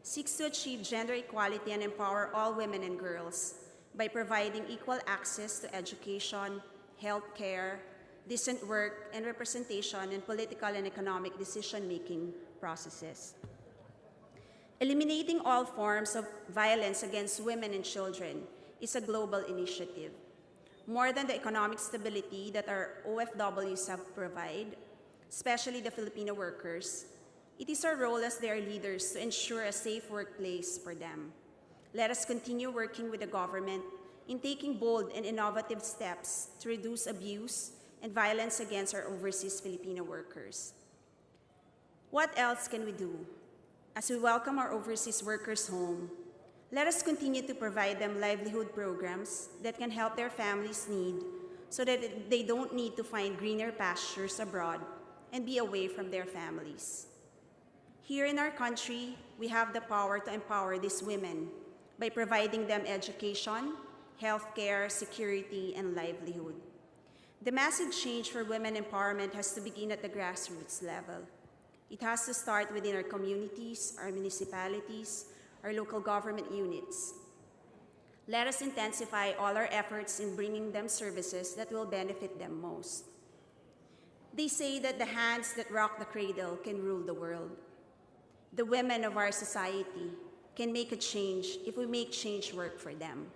seeks to achieve gender equality and empower all women and girls by providing equal access to education, health care, decent work, and representation in political and economic decision-making processes. Eliminating all forms of violence against women and children is a global initiative. More than the economic stability that our OFWs have provided, especially the Filipino workers, It is our role as their leaders to ensure a safe workplace for them. Let us continue working with the government in taking bold and innovative steps to reduce abuse and violence against our overseas Filipino workers. What else can we do? As we welcome our overseas workers home, let us continue to provide them livelihood programs that can help their families' need so that they don't need to find greener pastures abroad and be away from their families. Here in our country, we have the power to empower these women by providing them education, healthcare, security, and livelihood. The massive change for women empowerment has to begin at the grassroots level. It has to start within our communities, our municipalities, our local government units. Let us intensify all our efforts in bringing them services that will benefit them most. They say that the hands that rock the cradle can rule the world. The women of our society can make a change if we make change work for them.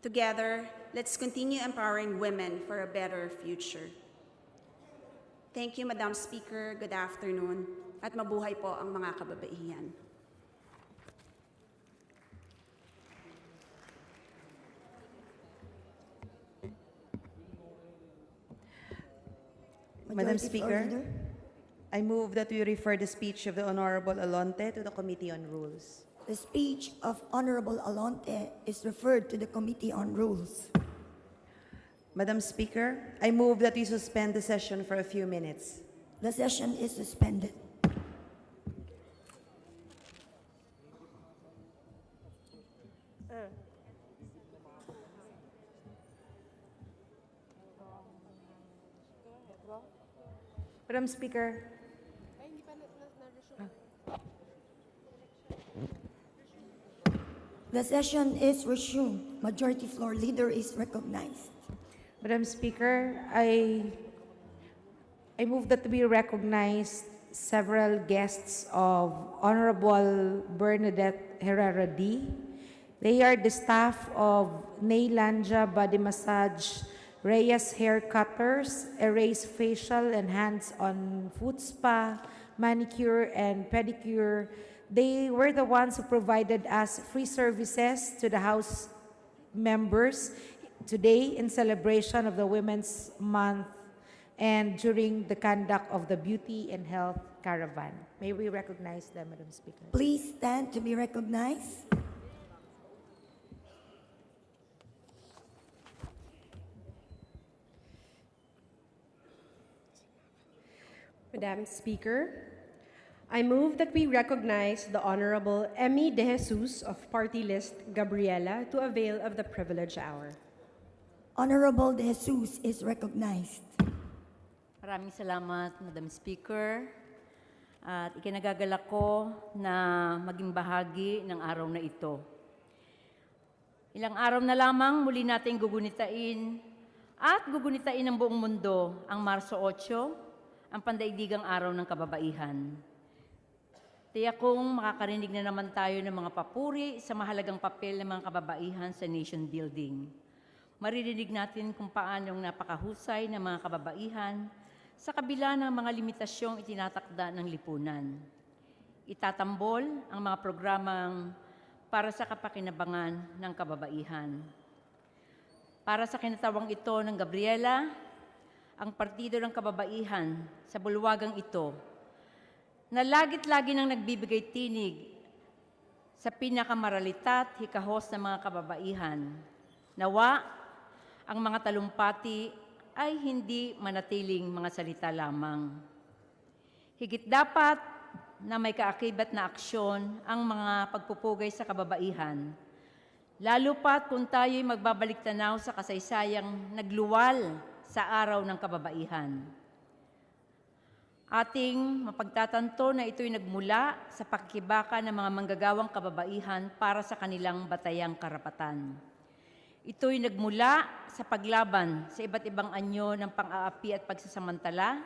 Together, let's continue empowering women for a better future. Thank you, Madam Speaker. Good afternoon. At mabuhay po ang mga kababaihan. Madam Speaker, I move that we refer the speech of the Honorable Alonte to the Committee on Rules. The speech of Honorable Alonte is referred to the Committee on Rules. Madam Speaker, I move that we suspend the session for a few minutes. The session is suspended. Madam Speaker. The session is resumed. Majority Floor Leader is recognized. Madam Speaker, I move that we recognize several guests of Honorable Bernadette Herrera D. They are the staff of Neylanja Body Massage, Reyes Hair Cutters, Erase Facial and Hands-on Foot Spa, Manicure and Pedicure. They were the ones who provided us free services to the House members today in celebration of the Women's Month and during the conduct of the Beauty and Health Caravan. May we recognize them, Madam Speaker? Please stand to be recognized. Madam Speaker, I move that we recognize the Honorable Emmy De Jesus of Party List Gabriela to avail of the privilege hour. Honorable De Jesus is recognized. Maraming salamat, Madam Speaker. At ikinagagalak ko na maging bahagi ng araw na ito. Ilang araw na lamang muli natin gugunitain ng buong mundo ang Marso 8, ang pandaigdigang araw ng kababaihan. Tiyak kong makakarinig na naman tayo ng mga papuri sa mahalagang papel ng mga kababaihan sa nation building. Maririnig natin kung paano napakahusay ng mga kababaihan sa kabila ng mga limitasyong itinatakda ng lipunan. Itatambol ang mga programang para sa kapakinabangan ng kababaihan. Para sa kinatawang ito ng Gabriela, ang Partido ng Kababaihan sa bulwagang ito na lagit-lagi nang nagbibigay tinig sa pinakamaralitat, hikahos ng mga kababaihan. Nawa, ang mga talumpati ay hindi manatiling mga salita lamang. Higit dapat na may kaakibat na aksyon ang mga pagpupugay sa kababaihan, lalo pat kung tayo'y magbabalik tanaw sa kasaysayang nagluwal sa araw ng kababaihan. Ating mapagtatanto na ito'y nagmula sa pakikibaka ng mga manggagawang kababaihan para sa kanilang batayang karapatan. Ito'y nagmula sa paglaban sa iba't ibang anyo ng pang-aapi at pagsasamantala,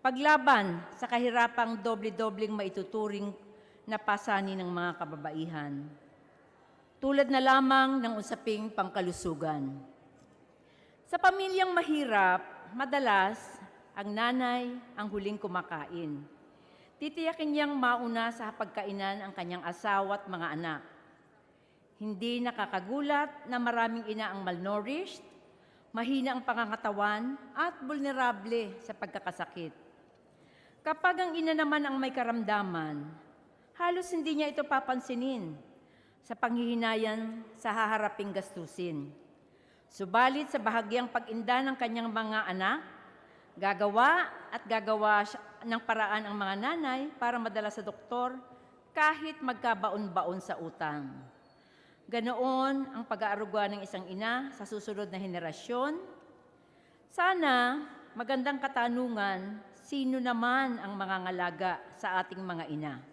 paglaban sa kahirapang doble-dobleng maituturing na pasanin ng mga kababaihan, tulad na lamang ng usaping pangkalusugan. Sa pamilyang mahirap, madalas ang nanay ang huling kumakain. Titiyakin niyang mauna sa hapagkainan ang kanyang asawa at mga anak. Hindi nakakagulat na maraming ina ang malnourished, mahina ang pangangatawan at vulnerable sa pagkakasakit. Kapag ang ina naman ang may karamdaman, halos hindi niya ito papansinin sa panghihinayan sa haharaping gastusin. Subalit sa bahagyang pag-inda ng kanyang mga anak, gagawa ng paraan ang mga nanay para madala sa doktor kahit magkabaon-baon sa utang. Ganoon ang pag-aaruga ng isang ina sa susunod na henerasyon. Sana magandang katanungan, sino naman ang mangangalaga sa ating mga ina?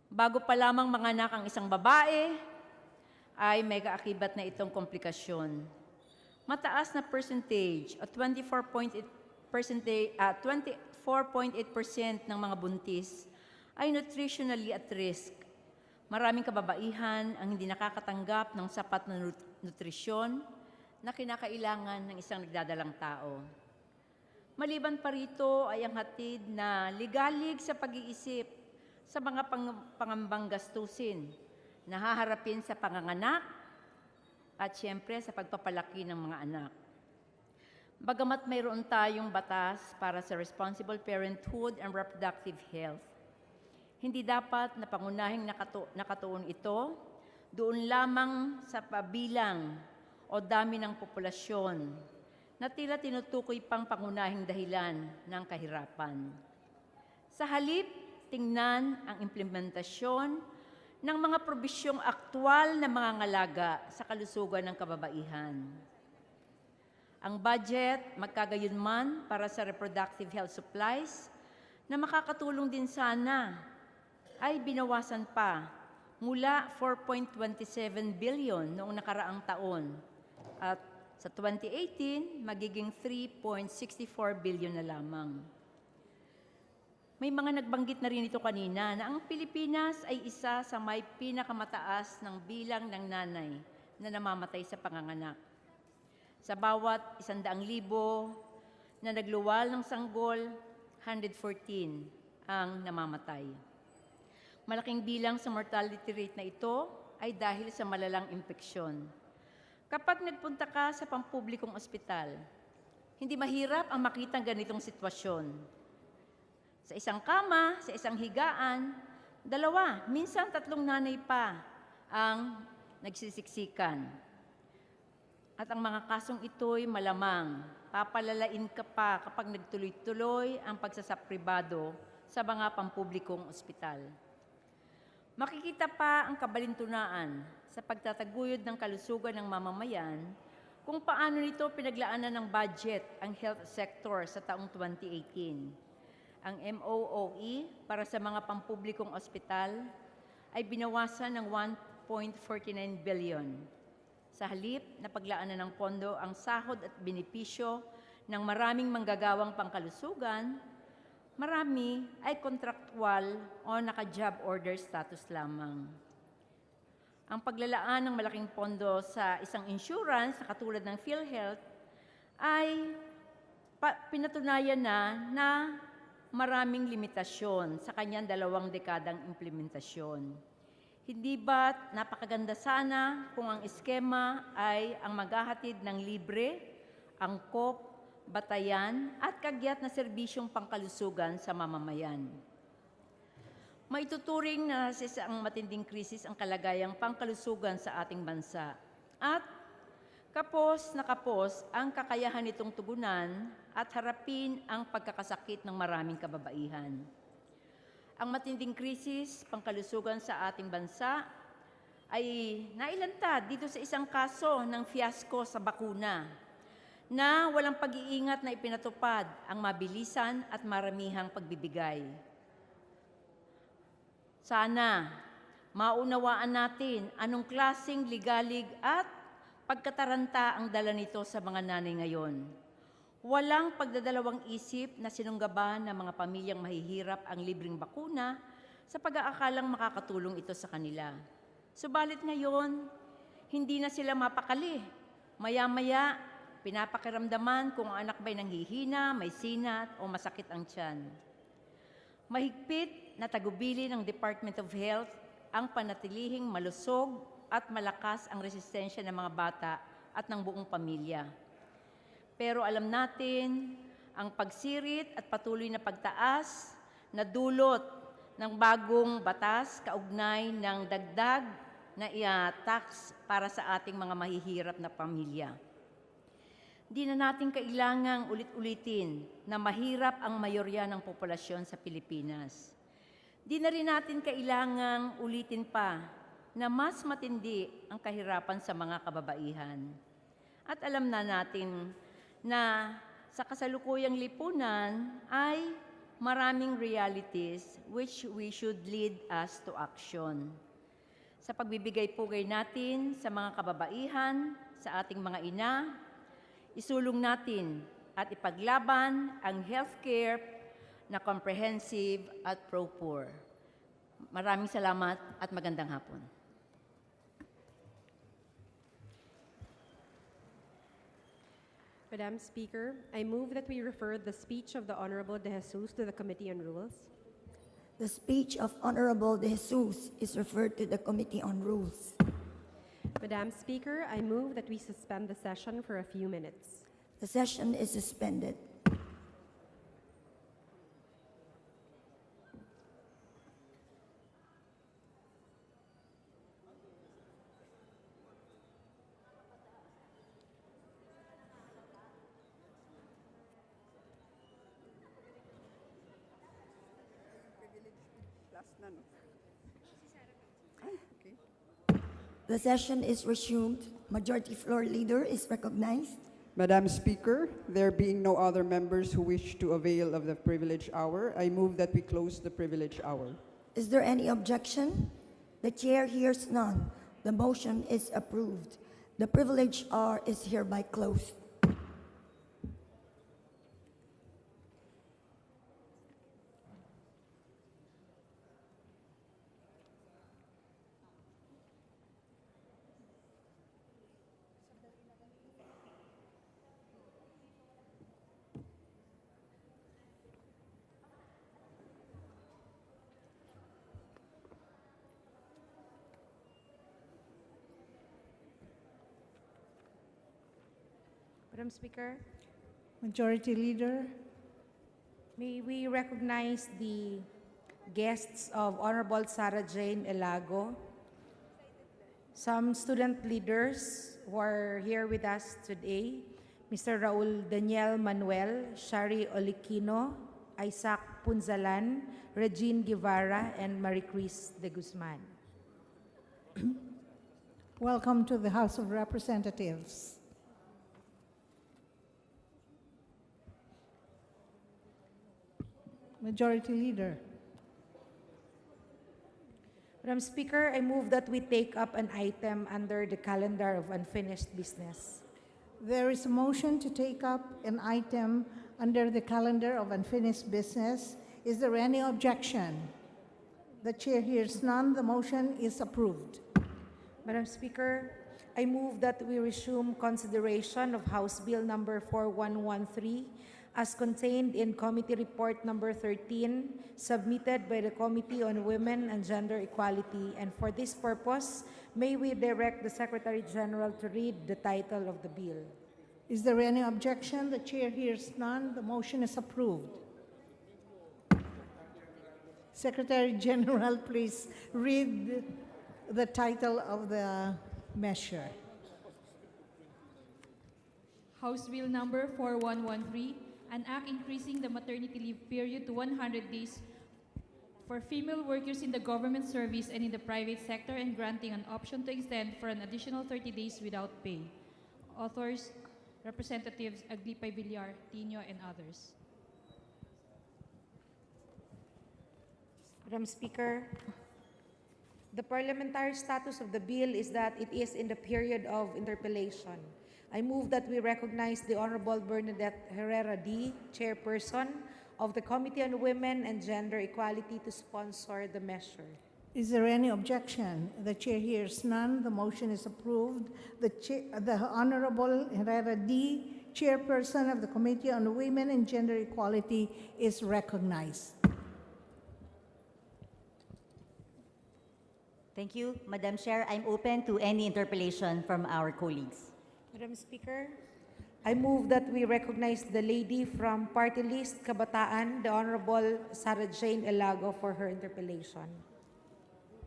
Bago pa lamang manganak ang isang babae, ay may kaakibat na itong komplikasyon. Mataas na percentage o 24.8% ng mga buntis ay nutritionally at risk. Maraming kababaihan ang hindi nakakatanggap ng sapat na nutrisyon na kinakailangan ng isang nagdadalang tao. Maliban pa rito ay ang hatid na ligalig sa pag-iisip sa mga pangambang gastusin na haharapin sa panganganak at siyempre sa pagpapalaki ng mga anak. Bagamat mayroon tayong batas para sa responsible parenthood and reproductive health, hindi dapat na pangunahing nakatuon ito doon lamang sa pabilang o dami ng populasyon na tila tinutukoy pang pangunahing dahilan ng kahirapan. Sa halip, tingnan ang implementasyon ng mga probisyong aktwal na mga ngalaga sa kalusugan ng kababaihan. Ang budget, magkagayunman para sa reproductive health supplies na makakatulong din sana ay binawasan pa mula 4.27 billion noong nakaraang taon at sa 2018 magiging 3.64 billion na lamang. May mga nagbanggit na rin ito kanina na ang Pilipinas ay isa sa may pinakamataas ng bilang ng nanay na namamatay sa panganganak. Sa bawat 100,000 na nagluwal ng sanggol, 114 ang namamatay. Malaking bilang sa mortality rate na ito ay dahil sa malalang impeksyon. Kapag nagpunta ka sa pampublikong ospital, hindi mahirap ang makita ang ganitong sitwasyon. Sa isang kama, sa isang higaan, 2, minsan 3 nanay pa ang nagsisiksikan. At ang mga kasong ito'y malamang papalalain ka pa kapag nagtuloy-tuloy ang pagsasapribado sa mga pampublikong ospital. Makikita pa ang kabalintunaan sa pagtataguyod ng kalusugan ng mamamayan kung paano nito pinaglaanan ng budget ang health sector sa taong 2018. Ang MOOE para sa mga pampublikong ospital ay binawasan ng 1.49 billion. Sa halip na paglaanan ng pondo ang sahod at benepisyo ng maraming manggagawang pangkalusugan, marami ay kontraktual o naka-job order status lamang. Ang paglalaan ng malaking pondo sa isang insurance na katulad ng PhilHealth ay pinatunayan na maraming limitasyon sa kanyang 2 dekadang implementasyon. Hindi ba't napakaganda sana kung ang eskema ay ang maghahatid ng libre, angkop, batayan at kagyat na serbisyong pangkalusugan sa mamamayan. Maituturing na sa isang matinding krisis ang kalagayang pangkalusugan sa ating bansa at kapos na kapos ang kakayahan nitong tugunan at harapin ang pagkakasakit ng maraming kababaihan. Ang matinding krisis pangkalusugan sa ating bansa ay nailantad dito sa isang kaso ng fiyasko sa bakuna na walang pag-iingat na ipinatupad ang mabilisan at maramihang pagbibigay. Sana maunawaan natin anong klaseng ligalig at pagkataranta ang dala nito sa mga nanay ngayon. Walang pagdadalawang isip na sinunggaban ng mga pamilyang mahihirap ang libreng bakuna sa pag-aakalang makakatulong ito sa kanila. Subalit ngayon, hindi na sila mapakali. Maya-maya, pinapakiramdaman kung ang anak ba'y nanghihina, may sinat o masakit ang tiyan. Mahigpit na tagubili ng Department of Health ang panatilihing malusog at malakas ang resistensya ng mga bata at ng buong pamilya. Pero alam natin, ang pagsirit at patuloy na pagtaas na dulot ng bagong batas kaugnay ng dagdag na tax para sa ating mga mahihirap na pamilya. Di na natin kailangang ulit-ulitin na mahirap ang mayorya ng populasyon sa Pilipinas. Di na rin natin kailangang ulitin pa na mas matindi ang kahirapan sa mga kababaihan. At alam na natin na sa kasalukuyang lipunan ay maraming realities which we should lead us to action. Sa pagbibigay pugay natin sa mga kababaihan, sa ating mga ina, isulong natin at ipaglaban ang healthcare na comprehensive at pro-poor. Maraming salamat at magandang hapon. Madam Speaker, I move that we refer the speech of the Honorable De Jesus to the Committee on Rules. The speech of Honorable De Jesus is referred to the Committee on Rules. Madam Speaker, I move that we suspend the session for a few minutes. The session is suspended. The session is resumed. Majority Floor Leader is recognized. Madam Speaker, there being no other members who wish to avail of the privilege hour, I move that we close the privilege hour. Is there any objection? The chair hears none. The motion is approved. The privilege hour is hereby closed. Madam Speaker, Majority Leader. may we recognize the guests of Honorable Sarah Jane Elago, some student leaders who are here with us today, Mr. Raul Daniel Manuel, Shari Oliquino, Isaac Punzalan, Regine Guevara, and Marie Cris de Guzman. Welcome to the House of Representatives. Majority Leader. Madam Speaker, I move that we take up an item under the calendar of unfinished business. There is a motion to take up an item under the calendar of unfinished business. Is there any objection? The chair hears none. The motion is approved. Madam Speaker, I move that we resume consideration of House Bill number 4113 as contained in Committee Report number 13, submitted by the Committee on Women and Gender Equality, and for this purpose, may we direct the Secretary General to read the title of the bill. Is there any objection? The chair hears none. The motion is approved. Secretary General, please read the title of the measure. House Bill number 4113, an act increasing the maternity leave period to 100 days for female workers in the government service and in the private sector and granting an option to extend for an additional 30 days without pay. Authors, Representatives Aglipay Villar, Tino, and others. Madam Speaker, the parliamentary status of the bill is that it is in the period of interpellation. I move that we recognize the Honorable Bernadette Herrera D., Chairperson of the Committee on Women and Gender Equality, to sponsor the measure. Is there any objection? The chair hears none. The motion is approved. The Honorable Herrera D., Chairperson of the Committee on Women and Gender Equality, is recognized. Thank you, Madam Chair. I'm open to any interpellation from our colleagues. Madam Speaker, I move that we recognize the lady from Party List Kabataan, the Honorable Sarah Jane Elago, for her interpellation.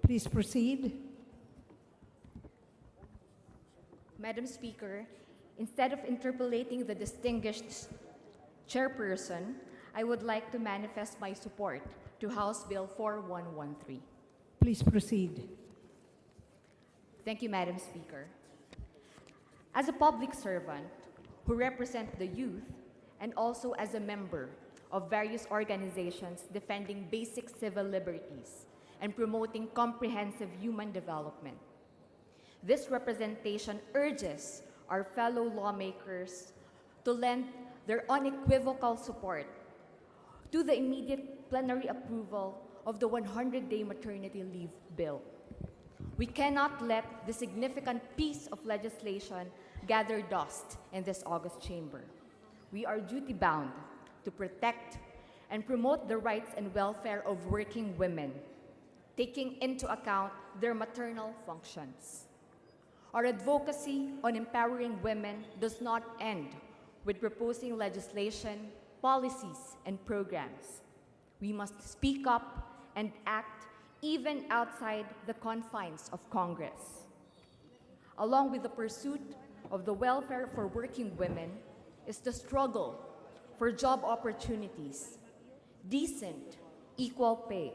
Please proceed. Madam Speaker, instead of interpolating the distinguished chairperson, I would like to manifest my support to House Bill 4113. Please proceed. Thank you, Madam Speaker. As a public servant who represent the youth and also as a member of various organizations defending basic civil liberties and promoting comprehensive human development, this representation urges our fellow lawmakers to lend their unequivocal support to the immediate plenary approval of the 100-day maternity leave bill. We cannot let the significant piece of legislation gather dust in this august chamber. We are duty-bound to protect and promote the rights and welfare of working women, taking into account their maternal functions. Our advocacy on empowering women does not end with proposing legislation, policies, and programs. We must speak up and act even outside the confines of Congress. Along with the pursuit of the welfare for working women is the struggle for job opportunities, decent, equal pay,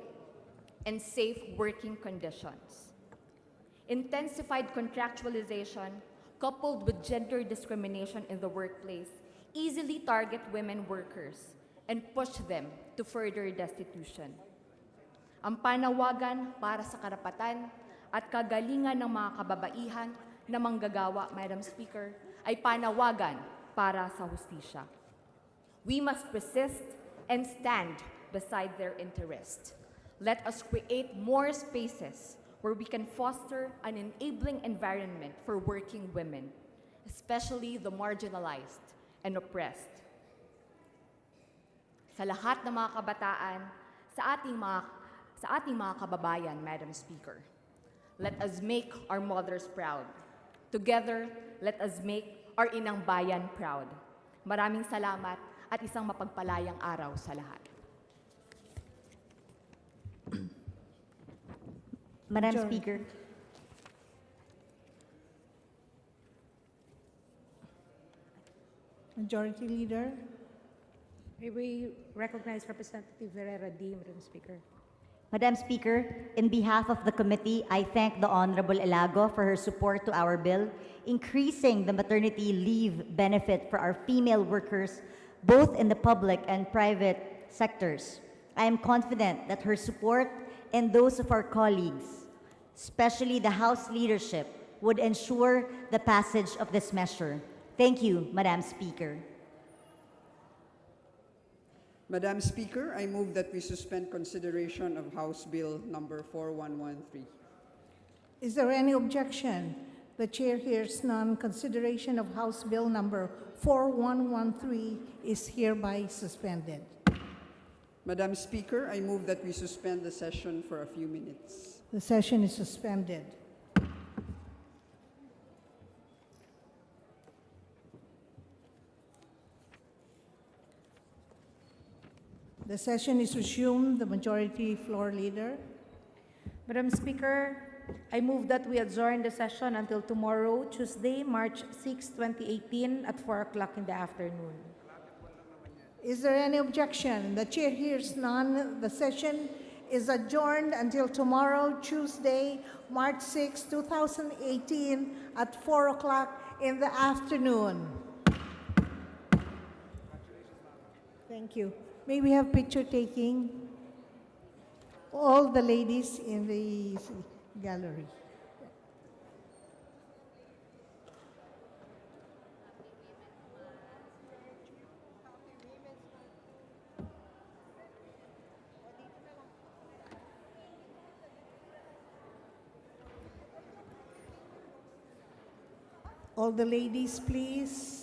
and safe working conditions. Intensified contractualization, coupled with gender discrimination in the workplace, easily target women workers and push them to further destitution. Ang panawagan para sa karapatan at kagalingan ng mga kababaihan na manggagawa, Madam Speaker, ay panawagan para sa hustisya. We must persist and stand beside their interest. Let us create more spaces where we can foster an enabling environment for working women, especially the marginalized and oppressed. Sa lahat ng mga kabataan, sa ating mga kababayan, Madam Speaker, let us make our mothers proud. Together, let us make our inang bayan proud. Maraming salamat at isang mapagpalayang araw sa lahat. Madam Speaker. Majority Leader. May we recognize Representative Herrera D, Madam Speaker. Madam Speaker, in behalf of the committee, I thank the Honorable Elago for her support to our bill, increasing the maternity leave benefit for our female workers, both in the public and private sectors. I am confident that her support and those of our colleagues, especially the House leadership, would ensure the passage of this measure. Thank you, Madam Speaker. Madam Speaker, I move that we suspend consideration of House Bill number 4113. Is there any objection? The chair hears none. Consideration of House Bill number 4113 is hereby suspended. Madam Speaker, I move that we suspend the session for a few minutes. The session is suspended. The session is resumed. The Majority Floor Leader. Madam Speaker, I move that we adjourn the session until tomorrow, Tuesday, March 6, 2018 at 4 o'clock in the afternoon. Is there any objection? The chair hears none. The session is adjourned until tomorrow, Tuesday, March 6, 2018 at 4 o'clock in the afternoon. Thank you. May we have picture taking? All the ladies in the gallery. All the ladies, please.